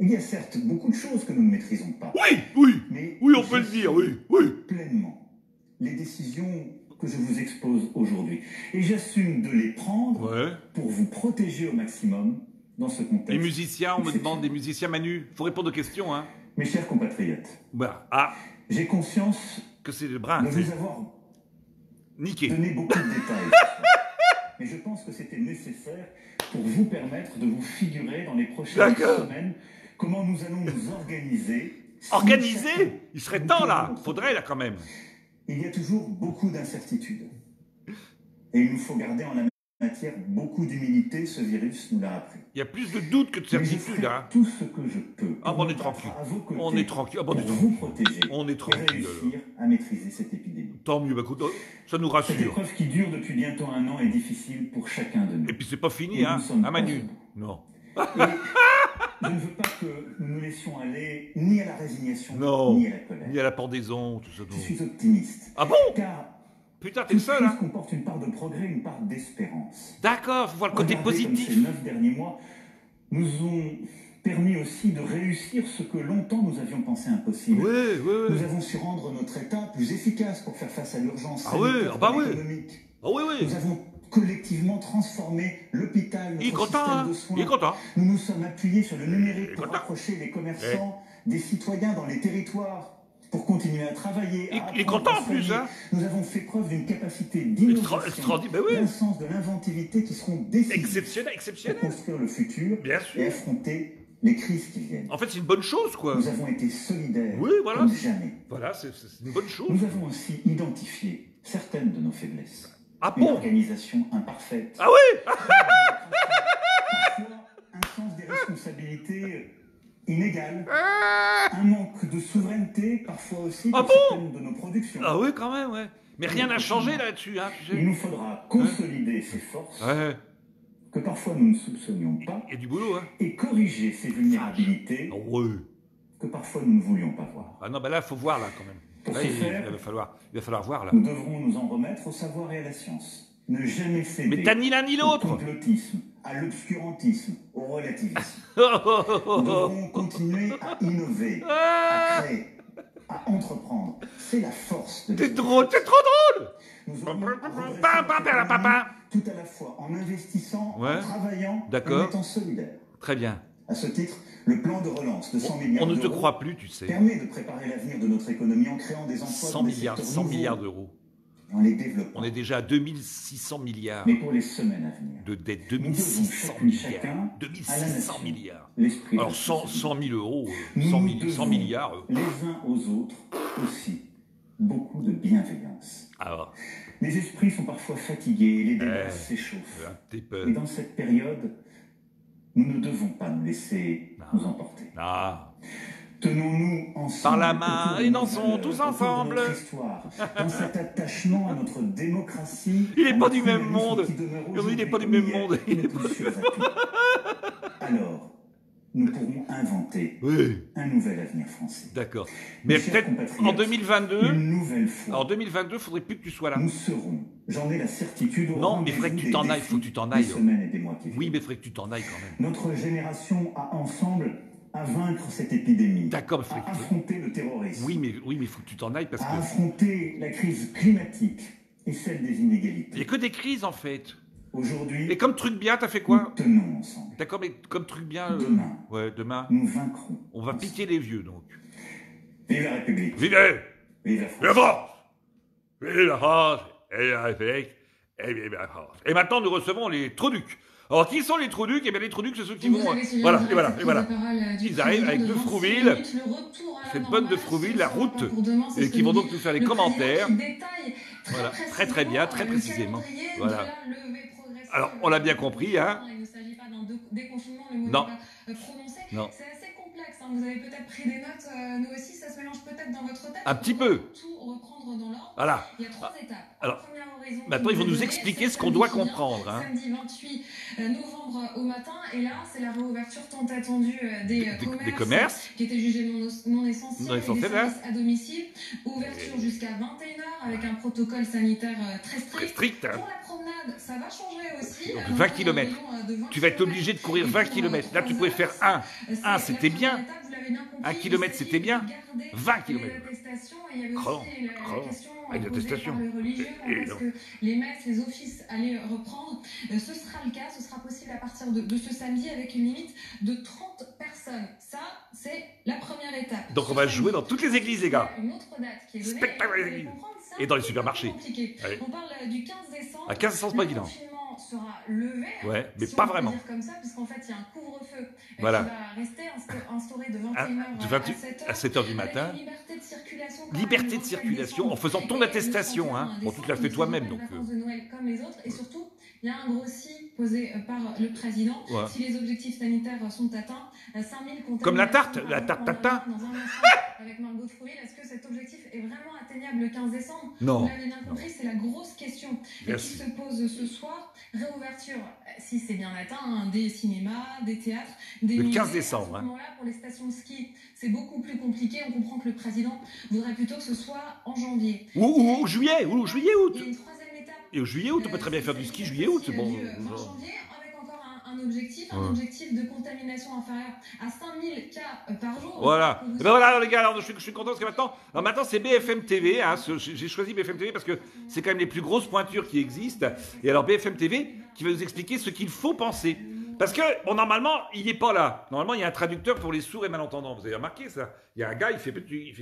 Il y a certes beaucoup de choses que nous ne maîtrisons pas, Oui, oui. mais Oui, on peut le dire, oui, oui. pleinement les décisions que je vous expose aujourd'hui. Et j'assume de les prendre Ouais. pour vous protéger au maximum dans ce contexte. Les musiciens, on me demande exceptionnel. des musiciens, Manu. Faut répondre aux questions, hein. Mes chers compatriotes, Bah, ah, j'ai conscience que c'est le brin, de c'est vous avoir niqué. donné beaucoup de détails. Mais je pense que c'était nécessaire pour vous permettre de vous figurer dans les prochaines D'accord. semaines comment nous allons nous organiser Organisé. Il serait temps, là. Faudrait, là, quand même. Il y a toujours beaucoup d'incertitudes. Et il nous faut garder en la matière beaucoup d'humilité, ce virus nous l'a appris. Il y a plus de doutes que de Mais je certitudes, ferai hein. tout ce que je peux Ah, pour on est me tranquille. battre à vos côtés On est tranquille. Ah, on est pour vous tranquille. protéger On est tranquille, et réussir à maîtriser cette épidémie. Tant mieux, bah, écoute, ça nous Cette rassure. épreuve qui dure depuis bientôt 1 an est difficile pour chacun de nous. Et puis c'est pas fini, Et hein, nous sommes à Manu. pas seuls. Non. Et je ne veux pas que nous nous laissions aller ni à la résignation, Non. ni à la colère. Il y a la pendaison, tout ça. Je non. suis optimiste. Ah bon? Car Putain, t'es le toute seul, crise hein. comporte une part de progrès, une part d'espérance. D'accord, faut voir le côté Regardez comme positif. ces 9 derniers mois nous ont permis aussi de réussir ce que longtemps nous avions pensé impossible. Ouais, ouais, Nous ouais. avons su rendre notre État plus efficace pour faire face à l'urgence Ah ouais, sanitaire ah bah et ouais. économique. Ah oui, oui. Nous avons collectivement transformé l'hôpital, Il est notre content, système hein. de soins. Il est content. Nous nous sommes appuyés sur le Il numérique est pour content. rapprocher les commerçants des citoyens dans les territoires, pour continuer à travailler, à Il est apprendre, content à en plus, soigner. hein. Nous avons fait preuve d'une capacité d'innovation, Extraordinaire, ben oui. d'un sens de l'inventivité qui seront décisifs Exceptionnel, pour exceptionnel. construire le futur Bien et sûr. affronter les crises qui viennent. En fait, c'est une bonne chose, quoi. Nous avons été solidaires Oui, voilà. comme jamais. Voilà, c'est une bonne chose. Nous avons aussi identifié certaines de nos faiblesses. Ah Une bon? organisation imparfaite. Ah oui? Parfois, un sens des responsabilités inégal, un manque de souveraineté, parfois aussi, Ah pour bon? certaines de nos productions. Ah oui, quand même, ouais. Mais rien n'a changé là-dessus, hein, tu Il sais. nous faudra consolider ces forces Ouais, que parfois nous ne soupçonnions pas il y a du boulot, hein. et corriger ces vulnérabilités Ah ouais. que parfois nous ne voulions pas voir. Ah non, bah là, il faut voir, là, quand même. Pour Là, ce il faire, va falloir voir, là. nous devrons nous en remettre au savoir et à la science. Ne jamais céder Mais t'as ni l'un ni au l'autre. complotisme, à l'obscurantisme, au relativisme. Oh, oh, oh, Nous oh. devons continuer à innover, à créer, à entreprendre. C'est la force de T'es l'esprit. drôle, t'es trop drôle. Nous aurons à redresser Pam, notre pam, pam, pam, économie pam. tout à la fois en investissant, Ouais. en travaillant, D'accord. en étant solidaire. Très bien. À ce titre, le plan de relance de 100 milliards On ne te d'euros croit plus, tu sais. permet de préparer l'avenir de notre économie en créant des emplois 100 dans des milliards, secteurs 100 nouveaux milliards d'euros. et en les développant. On est déjà à 2600 milliards Mais pour les semaines à venir, de dettes. nous devons 2600 chacun milliards. à la 2600 nation milliards. l'esprit Alors 100 responsable. 000 euros, Nous 100 devons, milliards. les uns aux autres aussi, beaucoup de bienveillance. Alors, Les esprits sont parfois fatigués et les débats s'échauffent. un petit peu. Et dans cette période, nous ne devons pas nous laisser Non. nous emporter. Ah, Tenons-nous ensemble. Par la main autour de et nos dansons valeurs, tous autour de ensemble. notre histoire, dans cet attachement à notre démocratie. Il est à pas notre du même humanisme monde. qui demeure Il est aujourd'hui pas du comme même hier monde. une plus sûre à tout. Alors, nous pourrons inventer oui, un nouvel avenir français. d'accord. Mais Mes chers peut-être compatriotes, en 2022, Une nouvelle fois, en 2022, faudrait plus que tu sois là. nous serons, j'en ai la certitude, au Non, mais il faudrait que tu rendez-vous t'en des ailles, faut que tu défis t'en des ailles. semaines et des mois qui viennent. Oui, mais il faudrait que tu t'en ailles quand même. Notre génération a ensemble à vaincre cette épidémie, D'accord, mais à faudrait que tu... affronter le terrorisme, Oui, mais il faut que tu t'en ailles parce à que... affronter la crise climatique et celle des Il n'y a inégalités. que des crises en fait. Aujourd'hui, Et comme truc bien, t'as fait nous quoi? tenons ensemble. D'accord, mais comme truc bien... Demain, Ouais, demain, nous vaincrons. on va piquer les vieux donc. Vive la République, Vive vive la la France. France! Vive la France! Et la République! Et vive la France! Et maintenant, nous recevons les Trauducs. Alors, qui sont les Trauducs? Eh bien, les Trauducs, c'est ceux qui vont... Voilà, et voilà, et voilà. Ils arrivent avec de Frouville, cette bonne de Frouville, la route, et qui vont donc nous faire les commentaires. Voilà, très très bien, très précisément. Voilà. Alors, on l'a bien compris, hein. Il ne s'agit pas d'un déconfinement, le mot Non. n'est pas prononcé. Non. C'est assez complexe, hein. Vous avez peut-être pris des notes, nous aussi, ça se mélange peut-être dans votre tête. Un petit On va peu. tout reprendre dans l'ordre. Voilà. Il y a trois étapes. Alors, La première horizon maintenant, qui ils vont vous nous est donnée, expliquer c'est ce qu'on doit samedi qui vient, comprendre, hein. Samedi 28 novembre au matin. Et là, c'est la réouverture tant attendue des commerces. qui étaient jugés non essentiels. Non essentiels, et des hein. services à domicile. Ouverture jusqu'à 21h avec un protocole sanitaire très Très strict. strict, hein. Pour la promenade, ça va changer aussi. Donc, On 20 a un kilomètres. rayon, de 20 Tu vas être obligé de courir 20 km. Là, tu pouvais faire 1. Un, c'était bien. 1 kilomètre, c'était bien. 20 kilomètres. Crevant, avec l'attestation. Et Parce non. que les messes, les offices allaient reprendre. Ce sera le cas, ce sera possible à partir de ce samedi avec une limite de 30 personnes. Ça, c'est la première étape. Donc, on va jouer dans toutes les églises, les gars. Il y a une autre date qui est donnée. Spectacle et des vous allez églises. comprendre, ça, Et dans les c'est supermarchés. un peu compliqué. Allez. On parle du 15 décembre. À 15 c'est pas Le évident. confinement sera levé. Ouais, mais si pas on peut vraiment. dire comme ça, puisqu'en fait, il y a un couvre-feu Voilà. qui va rester instauré de 21h De à 28 7h. à 7h du matin. Avec une liberté de circulation. quand Liberté même, de le 27 circulation, décembre. en faisant ton Et le attestation, 31 hein. Bon, tu te la décembre, fais ce toi-même, sont donc. pas les vacances de Noël comme les autres. Et surtout, il y a un gros si posé par le président. Ouais. Si les objectifs sanitaires sont atteints, 5000 contaminations. Comme la tarte tatin. Dans un instant, avec Margot Trouville, est-ce que cet objectif est vraiment atteignable le 15 décembre? Non. Vous l'avez bien compris, c'est la grosse question qui Merci. se pose ce soir. Réouverture, si c'est bien atteint, hein, des cinémas, des théâtres, des Le musées. 15 décembre, À ce moment-là, pour les stations de ski, c'est beaucoup plus compliqué. On comprend que le président voudrait plutôt que ce soit en janvier. Ou juillet, ou juillet, août. Il y a une troisième étape. Et au juillet, août, on peut très bien faire du ski juillet, août, c'est bon. 20 janvier, avec encore un objectif de contamination inférieur à 5000 cas par jour. Voilà. Et ben voilà, les gars, alors, je suis content parce que maintenant c'est BFM TV. Hein, j'ai choisi BFM TV parce que c'est quand même les plus grosses pointures qui existent. Et alors BFM TV qui va nous expliquer ce qu'il faut penser. Parce que, bon, normalement, il n'est pas là. Normalement, il y a un traducteur pour les sourds et malentendants. Vous avez remarqué ça? Il y a un gars, il fait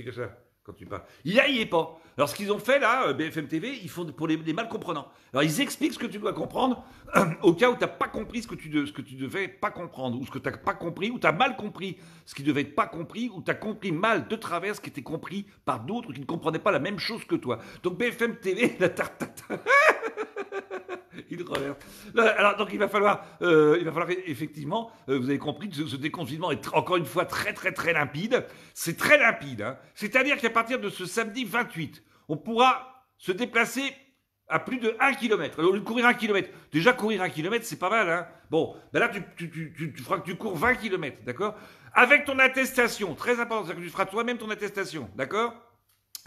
que ça. Quand tu parles. Il y est pas. Alors, ce qu'ils ont fait là, BFM TV, ils font pour les mal comprenants. Alors, ils expliquent ce que tu dois comprendre au cas où tu n'as pas compris ce que tu devais pas comprendre, ou ce que tu n'as pas compris, ou tu as mal compris ce qui devait être pas compris, ou tu as compris mal de travers ce qui était compris par d'autres qui ne comprenaient pas la même chose que toi. Donc, BFM TV, la tarte. Il reverse. Alors, donc, il va falloir effectivement, vous avez compris, ce déconfinement est encore une fois très, très, très limpide. C'est très limpide. Hein. C'est-à-dire qu'à partir de ce samedi 28, on pourra se déplacer à plus de 1 km. Au lieu de courir 1 km. Déjà, courir 1 km, c'est pas mal. Hein. Bon, ben là, tu feras que tu cours 20 km, d'accord? Avec ton attestation, très important, c'est-à-dire que tu feras toi-même ton attestation, d'accord?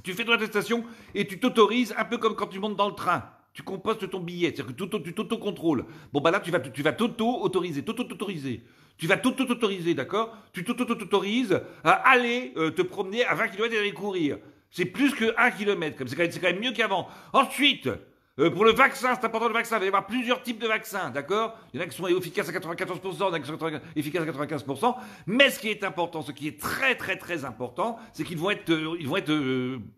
Tu fais ton attestation et tu t'autorises, un peu comme quand tu montes dans le train. Tu compostes ton billet, c'est-à-dire que tu t'auto-contrôles. Bon, bah là, tu vas t'auto-autoriser, Tu vas t'auto-autoriser, d'accord? Tu t'auto-autorises à aller te promener à 20 km et aller courir. C'est plus que 1 km, c'est quand même mieux qu'avant. Ensuite, pour le vaccin, c'est important le vaccin, il va y avoir plusieurs types de vaccins, d'accord? Il y en a qui sont efficaces à 94%, il y en a qui sont efficaces à 95%, mais ce qui est important, ce qui est très très très important, c'est qu'il va être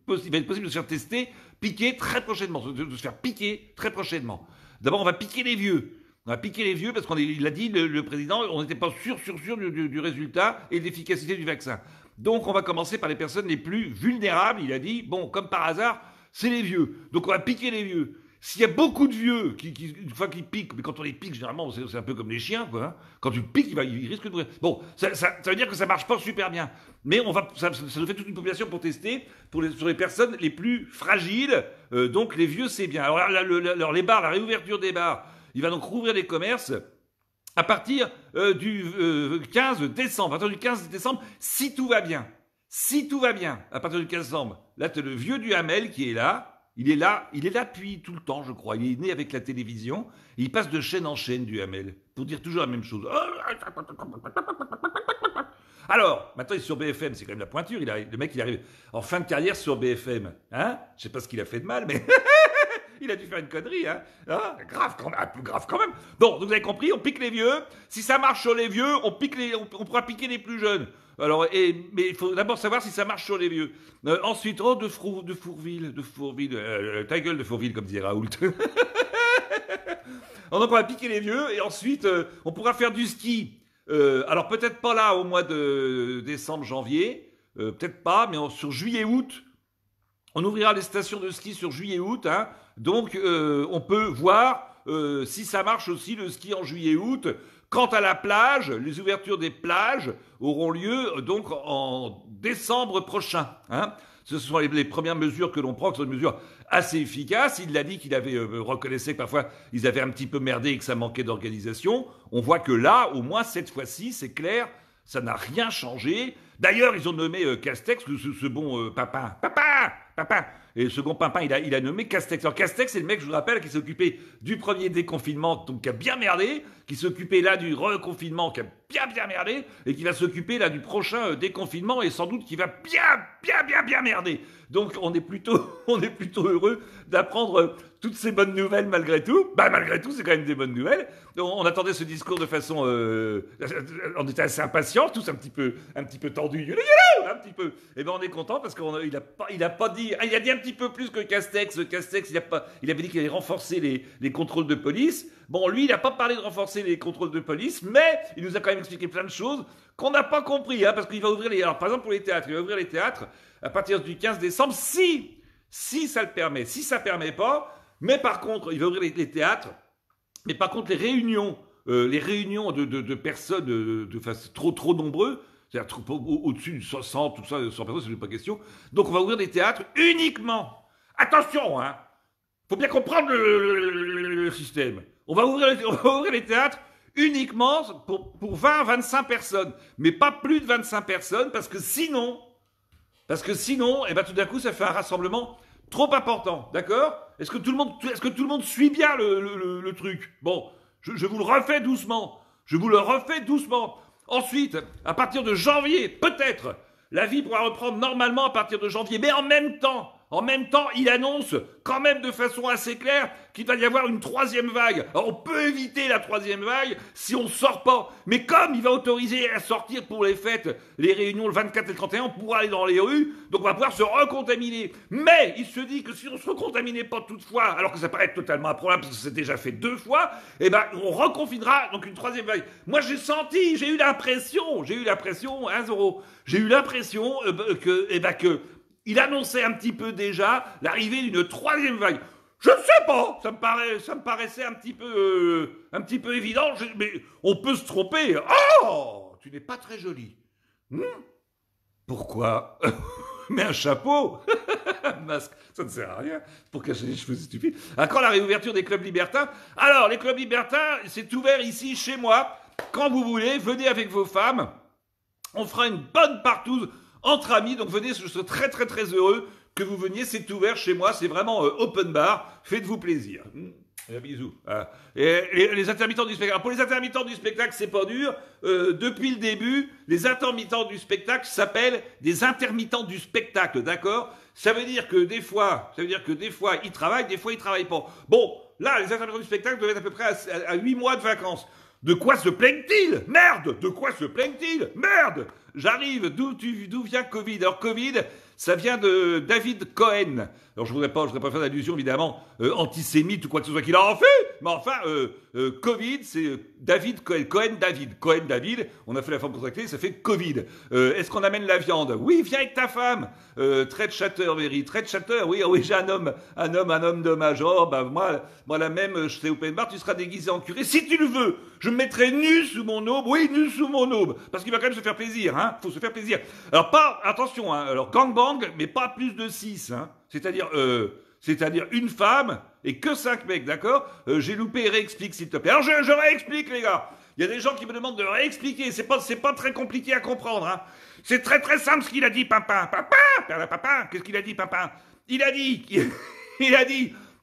possible de se faire tester, piquer très prochainement, de se faire piquer très prochainement. D'abord, on va piquer les vieux. On va piquer les vieux parce il a dit, le président, on n'était pas sûr du résultat et de l'efficacité du vaccin. Donc, on va commencer par les personnes les plus vulnérables. Il a dit, bon, comme par hasard, c'est les vieux. Donc, on va piquer les vieux. S'il y a beaucoup de vieux une fois qu'ils piquent, mais quand on les pique, généralement, c'est un peu comme les chiens, quoi. Hein. Quand tu piques, il risque de mourir. Bon, ça veut dire que ça marche pas super bien. Mais ça nous fait toute une population pour tester sur les personnes les plus fragiles. Donc, les vieux, c'est bien. Alors, les bars, la réouverture des bars, il va donc rouvrir les commerces à partir du 15 décembre. À partir du 15 décembre, si tout va bien. Si tout va bien, à partir du 15 décembre, là, tu as le vieux du Hamel qui est là. Il est là depuis tout le temps, je crois. Il est né avec la télévision. Et il passe de chaîne en chaîne du Hamel pour dire toujours la même chose. Alors, maintenant, il est sur BFM. C'est quand même la pointure. Le mec, il arrive en fin de carrière sur BFM. Hein? Je sais pas ce qu'il a fait de mal, mais il a dû faire une connerie. Hein? Grave quand même. Plus grave quand même. Bon, donc vous avez compris, on pique les vieux. Si ça marche sur les vieux, on pourra piquer les plus jeunes. Alors, mais il faut d'abord savoir si ça marche sur les vieux. Ensuite, de Fourville, ta gueule de Fourville, comme disait Raoult. Donc, on va piquer les vieux et ensuite, on pourra faire du ski. Alors, peut-être pas là au mois de décembre, janvier, peut-être pas, mais sur juillet-août, on ouvrira les stations de ski sur juillet-août. Hein. Donc, on peut voir si ça marche aussi le ski en juillet-août. Quant à la plage, les ouvertures des plages auront lieu donc en décembre prochain. Hein. Ce sont les premières mesures que l'on prend, qui sont des mesures assez efficaces. Il l'a dit qu'il avait reconnaissait que parfois ils avaient un petit peu merdé et que ça manquait d'organisation. On voit que là, au moins cette fois-ci, c'est clair, ça n'a rien changé. D'ailleurs, ils ont nommé Castex, ce bon Papin. Et le second Pimpin, il a nommé Castex. Alors Castex, c'est le mec, je vous rappelle, qui s'est occupé du premier déconfinement, donc qui a bien merdé, qui s'est occupé là du reconfinement, qui a bien merdé, et qui va s'occuper là du prochain déconfinement, et sans doute qui va bien merder. Donc on est plutôt heureux d'apprendre toutes ces bonnes nouvelles malgré tout. Bah malgré tout, c'est quand même des bonnes nouvelles. On attendait ce discours de façon, on était assez impatients, tous un petit peu tendus, un petit peu. Et ben on est content parce qu'il a pas dit il a dit un petit peu plus que Castex. Castex, il avait dit qu'il allait renforcer les contrôles de police. Bon, lui, il n'a pas parlé de renforcer les contrôles de police, mais il nous a quand même expliqué plein de choses qu'on n'a pas compris, hein, parce qu'il va ouvrir alors, par exemple, pour les théâtres, il va ouvrir les théâtres à partir du 15 décembre, si ça le permet. Si ça ne permet pas, mais par contre, il va ouvrir les théâtres, mais par contre, les réunions de personnes de façon trop nombreux, c'est-à-dire au-dessus de 60, tout ça, 100 personnes, c'est pas question. Donc, on va ouvrir des théâtres uniquement. Attention, hein. Faut bien comprendre le système. On va ouvrir les théâtres uniquement pour 20, 25 personnes. Mais pas plus de 25 personnes, parce que sinon, eh ben, tout d'un coup, ça fait un rassemblement trop important. D'accord? Est-ce que tout le monde suit bien le truc? Bon, je vous le refais doucement. Ensuite, à partir de janvier, peut-être, la vie pourra reprendre normalement à partir de janvier. Mais en même temps, il annonce quand même de façon assez claire qu'il va y avoir une 3e vague. Alors, on peut éviter la 3e vague si on sort pas. Mais comme il va autoriser à sortir pour les fêtes, les réunions le 24 et le 31, on pourra aller dans les rues, donc on va pouvoir se recontaminer. Mais il se dit que si on se recontaminait pas toutefois, alors que ça paraît totalement improbable parce que c'est déjà fait 2 fois, eh ben, on reconfinera donc une 3e vague. Moi, j'ai eu l'impression, hein, Zoro, que il annonçait un petit peu déjà l'arrivée d'une 3e vague. Je ne sais pas, ça me paraissait un petit peu évident, mais on peut se tromper. Oh, tu n'es pas très jolie. Pourquoi? Mais un chapeau, un masque, ça ne sert à rien, pour cacher les cheveux stupides. À quand la réouverture des clubs libertins? Alors, les clubs libertins, c'est ouvert ici, chez moi, quand vous voulez, venez avec vos femmes, on fera une bonne partouze entre amis, donc venez, je serai très très très heureux que vous veniez, c'est ouvert chez moi, c'est vraiment open bar, faites-vous plaisir. Bisous. Et les intermittents du spectacle. Alors pour les intermittents du spectacle, c'est pas dur. Depuis le début, les intermittents du spectacle s'appellent des intermittents du spectacle, d'accord? Ça veut dire que des fois, ils travaillent, des fois ils travaillent pas. Bon, là, les intermittents du spectacle doivent être à peu près à 8 mois de vacances. De quoi se plaignent-ils? Merde! De quoi se plaignent-ils? Merde! J'arrive. D'où vient Covid? Alors Covid, ça vient de David Cohen. Alors je voudrais pas faire d'allusion évidemment antisémite ou quoi que ce soit qu'il a en fait, mais enfin Covid, c'est David Cohen David. On a fait la forme contractée, ça fait Covid. Est-ce qu'on amène la viande? Oui, viens avec ta femme. Trade chatter, Very. Trade chatter. Oui, j'ai un homme dommage. Oh bah moi la même, je sais open bar, tu seras déguisé en curé si tu le veux. Je me mettrai nu sous mon aube. Oui, nu sous mon aube, parce qu'il va quand même se faire plaisir, hein. Faut se faire plaisir. Alors attention, hein. Alors gangbang, mais pas plus de 6, hein. C'est-à-dire une femme et que 5 mecs, d'accord? J'ai loupé, réexplique s'il te plaît. Alors je réexplique, les gars. Il y a des gens qui me demandent de réexpliquer. C'est pas très compliqué à comprendre, hein. C'est très très simple ce qu'il a dit, Pimpin. Pimpin, qu'est-ce qu'il a dit, Pimpin? Il a dit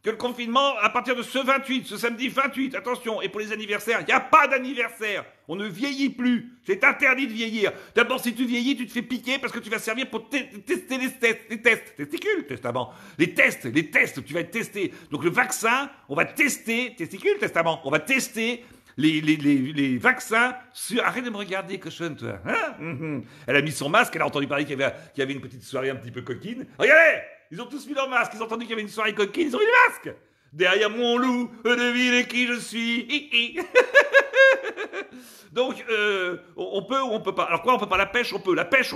que le confinement, à partir de ce samedi 28, attention, et pour les anniversaires, il n'y a pas d'anniversaire. On ne vieillit plus. C'est interdit de vieillir. D'abord, si tu vieillis, tu te fais piquer parce que tu vas servir pour tester les tests. Testicules, testament. Les tests, tu vas être testé. Donc le vaccin, on va tester, testicules, testament. On va tester les vaccins sur... Arrête de me regarder, cochonne, toi. Hein? Elle a mis son masque, elle a entendu parler qu'il y avait une petite soirée un petit peu coquine. Regardez! Ils ont tous mis leur masque, ils ont entendu qu'il y avait une soirée coquine, ils ont mis le masque. Derrière mon loup, devine qui je suis. Donc, on peut ou on peut pas. Alors quoi, on peut pas? La pêche, on peut. La pêche,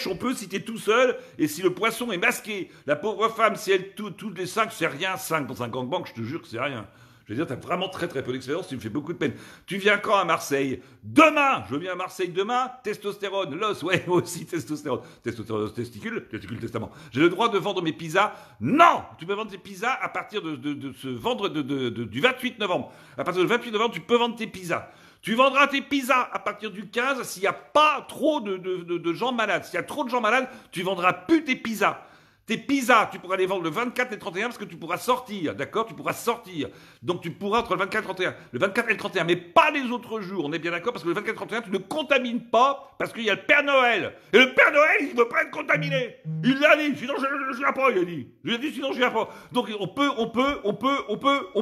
on peut si t'es tout seul et si le poisson est masqué. La pauvre femme, si elle toutes les 5, c'est rien. 5 dans un gangbang, je te jure que c'est rien. Je veux dire, t'as vraiment très très peu d'expérience, tu me fais beaucoup de peine. Tu viens quand à Marseille? Demain! Je viens à Marseille demain, testostérone, l'os, ouais, moi aussi, testostérone. Testostérone, testicule, testament. J'ai le droit de vendre mes pizzas? Non! Tu peux vendre tes pizzas à partir de ce vendredi, du 28 novembre. À partir du 28 novembre, tu peux vendre tes pizzas. Tu vendras tes pizzas à partir du 15 s'il n'y a pas trop de gens malades. S'il y a trop de gens malades, tu vendras plus tes pizzas. Tes pizzas, tu pourras les vendre le 24 et le 31 parce que tu pourras sortir, d'accord? Tu pourras sortir. Donc tu pourras entre le 24 et le 31. Le 24 et le 31, mais pas les autres jours, on est bien d'accord? Parce que le 24 et le 31, tu ne contamines pas parce qu'il y a le Père Noël. Et le Père Noël, il ne veut pas être contaminé. Il l'a dit, sinon je viens pas, il a dit. Il a dit, sinon je viens pas. Donc on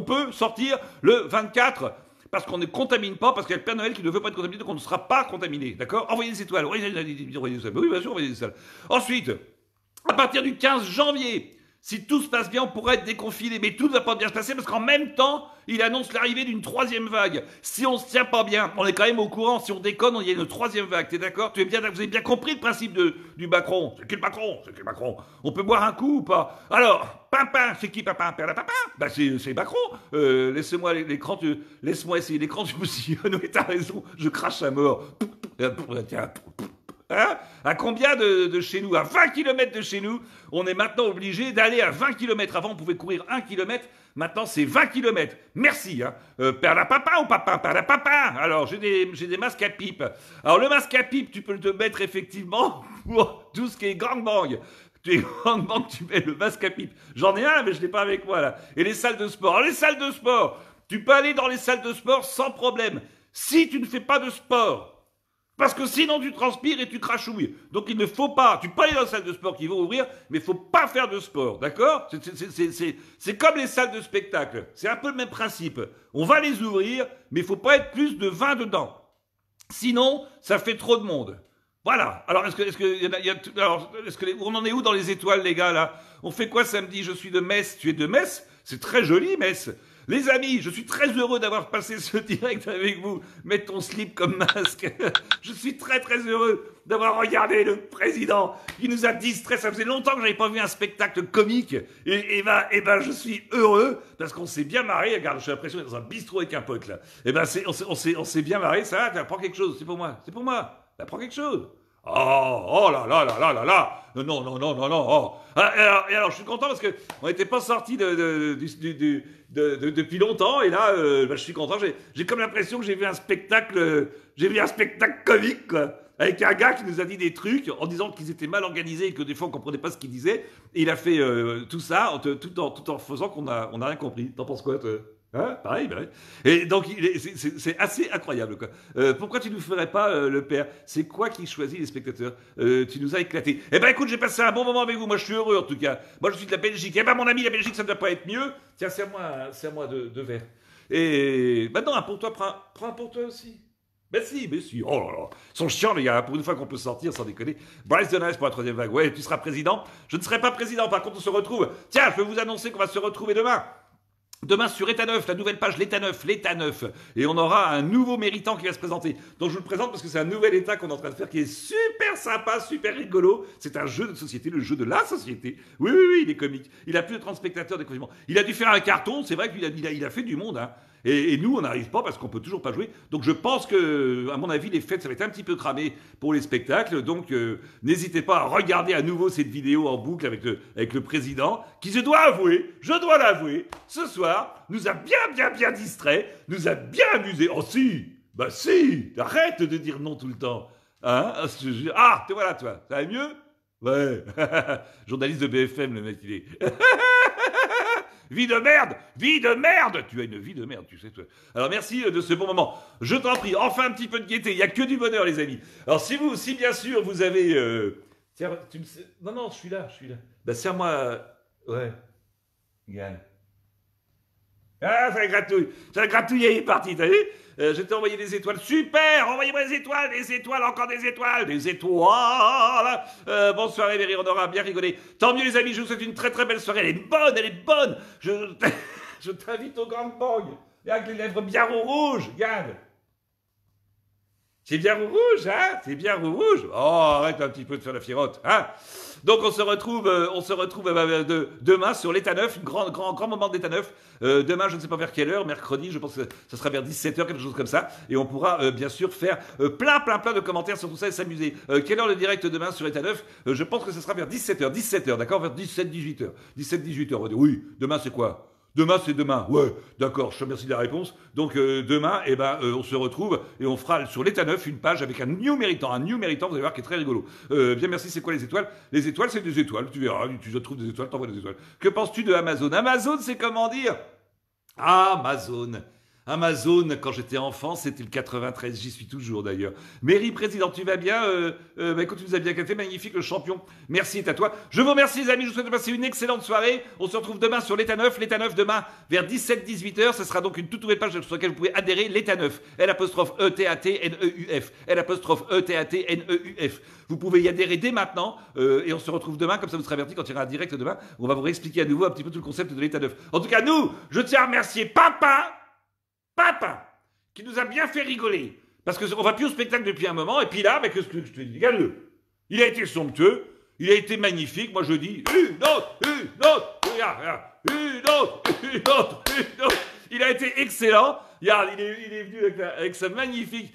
peut sortir le 24 parce qu'on ne contamine pas, parce qu'il y a le Père Noël qui ne veut pas être contaminé, donc on ne sera pas contaminé, d'accord? Envoyez des étoiles. Oui, bien sûr, envoyez des étoiles. Ensuite... À partir du 15 janvier, si tout se passe bien, on pourra être déconfiné. Mais tout ne va pas bien se passer parce qu'en même temps, il annonce l'arrivée d'une 3e vague. Si on se tient pas bien, on est quand même au courant. Si on déconne, il y a une 3e vague. T'es d'accord? Vous avez bien compris le principe du Macron. C'est qui le Macron? C'est qui le Macron? On peut boire un coup ou pas? Alors, Pimpin, c'est qui Pimpin? Père la Pimpin? Bah c'est Macron. Laisse-moi l'écran, laisse-moi essayer l'écran du monsieur. Oui, t'as raison. Je crache à mort. Tiens. Hein? À combien de chez nous? À 20 km de chez nous, on est maintenant obligé d'aller à 20 km. Avant, on pouvait courir 1 km. Maintenant, c'est 20 km. Merci. Hein. Père la papa ou papa? Père la papa. Alors, j'ai des masques à pipe. Alors, le masque à pipe, tu peux le te mettre effectivement pour tout ce qui est gangbang. Tu es gangbang, tu mets le masque à pipe. J'en ai un, mais je l'ai pas avec moi, là. Et les salles de sport. Alors, les salles de sport, tu peux aller dans les salles de sport sans problème. Si tu ne fais pas de sport, parce que sinon tu transpires et tu crachouilles. Donc il ne faut pas, tu peux aller dans la salle de sport qui vont ouvrir, mais il ne faut pas faire de sport, d'accord? C'est comme les salles de spectacle, c'est un peu le même principe. On va les ouvrir, mais il ne faut pas être plus de 20 dedans. Sinon, ça fait trop de monde. Voilà. Alors, on en est où dans les étoiles, les gars, là? On fait quoi samedi? Je suis de Metz, tu es de Metz? C'est très joli, Metz. Les amis, je suis très heureux d'avoir passé ce direct avec vous. Mets ton slip comme masque. Je suis très très heureux d'avoir regardé le président qui nous a distrait. Ça faisait longtemps que j'avais pas vu un spectacle comique. Et ben, je suis heureux parce qu'on s'est bien marré. Regarde, j'ai l'impression d'être dans un bistrot avec un pote là. Et ben, on s'est bien marré. Ça va, prends quelque chose. C'est pour moi. C'est pour moi. Ben, prends quelque chose. Oh là là là là là là. Non. Oh. Alors, je suis content parce que on n'était pas sortis depuis longtemps et là, je suis content. J'ai comme l'impression que j'ai vu un spectacle comique, quoi. Avec un gars qui nous a dit des trucs en disant qu'ils étaient mal organisés et que des fois on comprenait pas ce qu'il disait. Et il a fait tout ça tout en faisant qu'on a rien compris. T'en penses quoi, toi? Hein? Pareil. Et donc, c'est assez incroyable, quoi. Pourquoi tu nous ferais pas le père? C'est quoi qui choisit les spectateurs? Tu nous as éclaté. Eh ben, écoute, j'ai passé un bon moment avec vous. Moi, je suis heureux, en tout cas. Moi, je suis de la Belgique. Eh ben, mon ami, la Belgique, ça ne doit pas être mieux. Tiens, c'est à moi de verre. Et maintenant, un pour toi, prends un pour toi aussi. Ben si. Oh là là. Ils sont chiants, les gars. Pour une fois qu'on peut sortir, sans déconner. Bryce Jonas pour la 3e vague. Ouais, tu seras président. Je ne serai pas président. Par contre, on se retrouve. Tiens, je peux vous annoncer qu'on va se retrouver demain. Demain sur État 9, la nouvelle page l'État 9, et on aura un nouveau méritant qui va se présenter. Donc je vous le présente parce que c'est un nouvel État qu'on est en train de faire qui est super sympa, super rigolo. C'est un jeu de société, le jeu de la société. Oui, il est comique. Il a plus de 30 spectateurs d'écoulement. Il a dû faire un carton, c'est vrai qu'il a fait du monde, hein. Et nous, on n'arrive pas parce qu'on peut toujours pas jouer. Donc je pense que, à mon avis, les fêtes, ça va être un petit peu cramé pour les spectacles. Donc n'hésitez pas à regarder à nouveau cette vidéo en boucle avec le président, qui je dois l'avouer, ce soir, nous a bien distrait, nous a bien amusé. Oh si, bah si, arrête de dire non tout le temps. Hein? Ah, te voilà toi, ça va mieux? Ouais, journaliste de BFM, le mec, il est... Vie de merde. Tu as une vie de merde, tu sais, toi. Alors, merci de ce bon moment. Je t'en prie, enfin un petit peu de gaieté. Il n'y a que du bonheur, les amis. Alors, si bien sûr, vous avez... Tiens, tu me sais... Non, je suis là. Bah, c'est à moi... Ouais. Regarde. Ah, ça gratouille, il est parti, t'as vu? Je t'ai envoyé des étoiles. Super! Envoyez-moi des étoiles, encore des étoiles. Bonne soirée, Véry, on aura bien rigolé. Tant mieux, les amis, je vous souhaite une très très belle soirée. Elle est bonne. Je t'invite au gangbang. Avec les lèvres bien rouges, regarde. C'est bien rouge, hein? C'est bien rouge. Oh, arrête un petit peu de faire la firotte, hein? Donc on se retrouve demain sur l'État 9, grand moment d'État 9. Demain, je ne sais pas vers quelle heure, mercredi, je pense que ça sera vers 17h, quelque chose comme ça. Et on pourra bien sûr faire plein de commentaires sur tout ça et s'amuser. Quelle heure le direct demain sur État 9? Je pense que ce sera vers 17h, d'accord? Vers 17-18h. 17-18h, on va dire. Oui, demain c'est quoi? Demain, c'est demain. Ouais, d'accord, je te remercie de la réponse. Donc, demain, on se retrouve et on fera sur l'État 9 une page avec un new méritant, vous allez voir, qui est très rigolo. Bien, merci, c'est quoi les étoiles? Les étoiles, c'est des étoiles, tu verras, tu trouves des étoiles, t'envoies des étoiles. Que penses-tu de Amazon? Amazon, c'est comment dire? Amazon. Amazon, quand j'étais enfant, c'était le 93. J'y suis toujours d'ailleurs. Mairie président, tu vas bien écoute, tu nous as bien fait, magnifique le champion. Merci, est à toi. Je vous remercie les amis, je vous souhaite de passer une excellente soirée. On se retrouve demain sur l'État 9. L'État 9 demain vers 17-18h. Ce sera donc une toute nouvelle page sur laquelle vous pouvez adhérer. L'État 9. L'*ETATNEUF. L'*ETATNEUF. Vous pouvez y adhérer dès maintenant et on se retrouve demain, comme ça vous serez averti quand il y aura un direct demain. On va vous réexpliquer à nouveau un petit peu tout le concept de l'État 9. En tout cas, nous, je tiens à remercier Papa, qui nous a bien fait rigoler. Parce qu'on va plus au spectacle depuis un moment, et puis là, avec ce que je te dis, regarde-le. Il a été somptueux, il a été magnifique. Moi je dis, une autre, regarde, une autre. Il a été excellent. Regarde, il est venu avec sa magnifique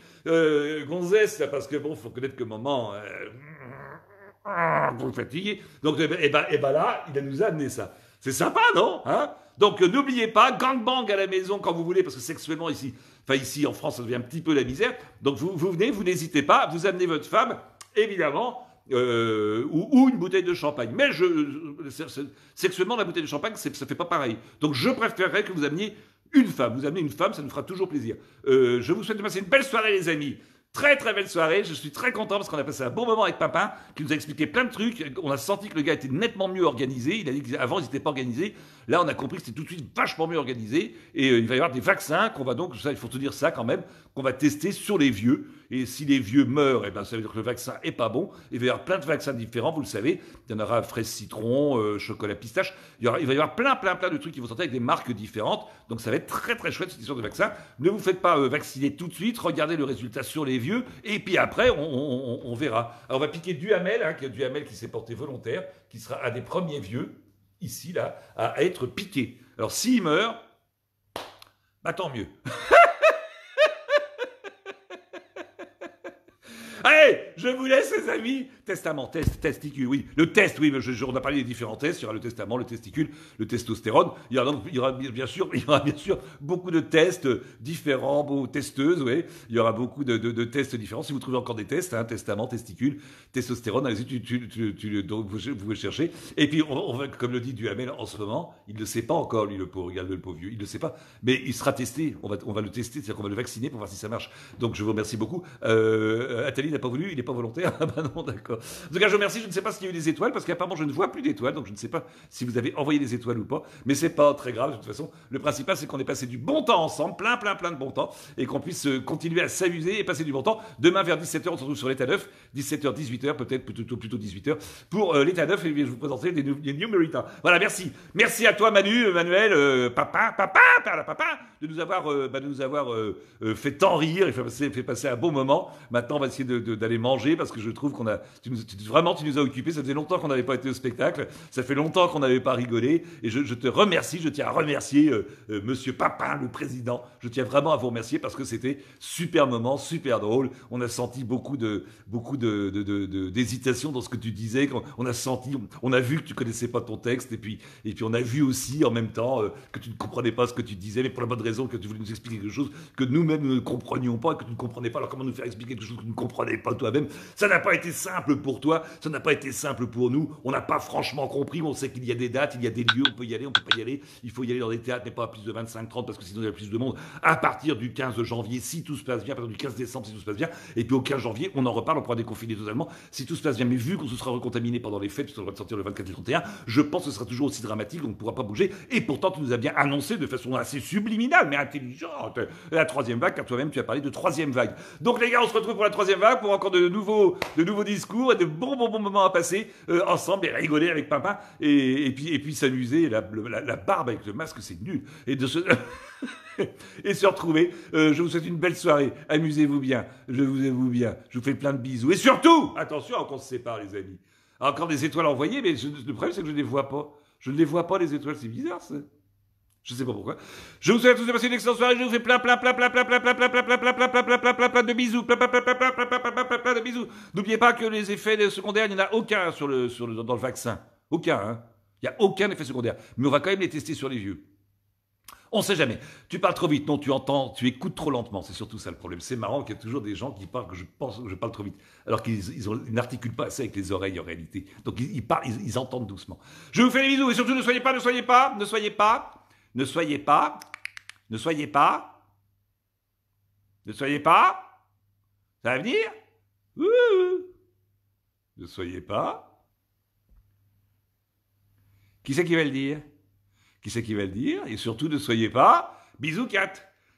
gonzesse, là, parce que bon, faut connaître que maman, vous fatiguez. Donc, et ben là, il nous a amené ça. C'est sympa, non, hein? Donc, n'oubliez pas, gangbang à la maison quand vous voulez, parce que sexuellement ici en France, ça devient un petit peu la misère. Donc, vous venez, vous n'hésitez pas, vous amenez votre femme, évidemment, ou une bouteille de champagne. Mais sexuellement, la bouteille de champagne, ça fait pas pareil. Donc, je préférerais que vous ameniez une femme. Vous amenez une femme, ça nous fera toujours plaisir. Je vous souhaite de passer une belle soirée, les amis. Très très belle soirée, je suis très content parce qu'on a passé un bon moment avec Papin, qui nous a expliqué plein de trucs. On a senti que le gars était nettement mieux organisé. Il a dit qu'avant ils n'étaient pas organisés. Là on a compris que c'était tout de suite vachement mieux organisé. Et il va y avoir des vaccins qu'on va donc, ça il faut te dire ça quand même, qu'on va tester sur les vieux. Et si les vieux meurent, eh ben, ça veut dire que le vaccin est pas bon. Il va y avoir plein de vaccins différents, vous le savez. Il y en aura fraise citron, chocolat pistache. Il va y avoir plein de trucs qui vont sortir avec des marques différentes. Donc ça va être très très chouette cette histoire de vaccin. Ne vous faites pas vacciner tout de suite. Regardez le résultat sur les vieux. Et puis après, on verra. Alors on va piquer Duhamel, Duhamel qui s'est porté volontaire, qui sera un des premiers vieux, ici, là, à être piqué. Alors s'il meurt, bah tant mieux. Allez, je vous laisse, les amis. Testament, testicule, oui. Le test, oui, on a parlé des différents tests. Il y aura le testament, le testicule, le testostérone. Il y aura bien sûr beaucoup de tests différents, testeuses, oui. Il y aura beaucoup de tests différents. Si vous trouvez encore des tests, testament, testicule, testostérone, allez-y, vous cherchez. Et puis, on va, comme le dit Duhamel en ce moment, il ne le sait pas encore, lui, le pauvre, regarde le pauvre vieux, il ne le sait pas. Mais il sera testé. On va le tester, c'est-à-dire qu'on va le vacciner pour voir si ça marche. Donc, je vous remercie beaucoup. Atali n'a pas voulu, il n'est pas volontaire. Ah ben non, d'accord. En tout cas, je vous remercie. Je ne sais pas s'il y a eu des étoiles, parce qu'apparemment, je ne vois plus d'étoiles, donc je ne sais pas si vous avez envoyé des étoiles ou pas. Mais c'est pas très grave, de toute façon. Le principal, c'est qu'on ait passé du bon temps ensemble, plein de bon temps, et qu'on puisse continuer à s'amuser et passer du bon temps. Demain, vers 17h, on se retrouve sur l'État 9, 17h, 18h, peut-être plutôt 18h, pour l'État 9, et je vous présenterai des New Merita. Voilà, merci. Merci à toi, Manuel, papa, de nous avoir fait tant rire et fait passer un bon moment. Maintenant, on va essayer d'aller manger parce que je trouve tu nous as occupés. Ça faisait longtemps qu'on n'avait pas été au spectacle. Ça fait longtemps qu'on n'avait pas rigolé. Et je te remercie. Je tiens à remercier Monsieur Papin, le président. Je tiens vraiment à vous remercier parce que c'était super moment, super drôle. On a senti beaucoup d'hésitation dans ce que tu disais. On a vu que tu connaissais pas ton texte et puis on a vu aussi en même temps que tu ne comprenais pas ce que tu disais, mais pour la bonne raison que tu voulais nous expliquer quelque chose que nous-mêmes ne comprenions pas, que tu ne comprenais pas. Alors comment nous faire expliquer quelque chose que tu ne comprenais pas toi-même? Ça n'a pas été simple pour toi, ça n'a pas été simple pour nous. On n'a pas franchement compris. On sait qu'il y a des dates, il y a des lieux, on peut y aller, on peut pas y aller. Il faut y aller dans des théâtres, mais pas à plus de 25-30 parce que sinon il y a plus de monde. À partir du 15 janvier, si tout se passe bien, à partir du 15 décembre, si tout se passe bien, et puis au 15 janvier, on en reparle, on pourra déconfiner totalement si tout se passe bien. Mais vu qu'on se sera recontaminé pendant les fêtes, puisqu'on va sortir le 24 et le 31, je pense que ce sera toujours aussi dramatique, on ne pourra pas bouger. Et pourtant, tu nous as bien annoncé de façon assez subliminale, mais intelligente, la troisième vague, car toi-même tu as parlé de troisième vague. Donc les gars, on se retrouve pour la troisième vague, pour encore de nouveaux discours et de bons moments à passer ensemble et rigoler avec Pimpin et puis s'amuser. La barbe avec le masque, c'est nul. Et et se retrouver. Je vous souhaite une belle soirée. Amusez-vous bien. Je vous aime bien. Je vous fais plein de bisous. Et surtout, attention quand on se sépare, les amis. Encore des étoiles envoyées, mais le problème, c'est que je ne les vois pas. Je ne les vois pas, les étoiles. C'est bizarre, ça. Je sais pas pourquoi. Je vous souhaite à tous de passer une excellente soirée. Je vous fais plein de bisous. Plein de bisous. N'oubliez pas que les effets secondaires, il n'y en a aucun dans le vaccin. Aucun, hein. Il n'y a aucun effet secondaire. Mais on va quand même les tester sur les vieux. On sait jamais. Tu parles trop vite. Non, tu écoutes trop lentement. C'est surtout ça le problème. C'est marrant qu'il y a toujours des gens qui parlent que je parle trop vite. Alors qu'ils n'articulent pas assez avec les oreilles en réalité. Donc ils parlent, ils entendent doucement. Je vous fais des bisous et surtout ne soyez pas Ne soyez pas. Ça va venir? Ouh. Ne soyez pas. Qui c'est qui va le dire? Qui c'est qui va le dire? Et surtout, ne soyez pas. Bisous, Kat.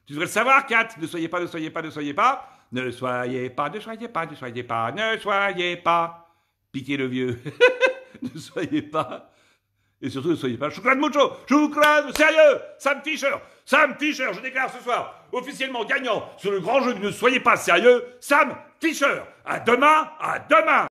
Tu devrais le savoir, Kat. Ne soyez pas, ne soyez pas, ne soyez pas. Ne soyez pas, ne soyez pas, ne soyez pas, ne soyez pas. Pitié le vieux. Ne soyez pas. Et surtout, ne soyez pas Chocolat Mucho. Chocolat, sérieux. Sam Fisher. Sam Fisher, je déclare ce soir officiellement gagnant sur le grand jeu de Ne soyez pas sérieux. Sam Fisher. À demain, à demain.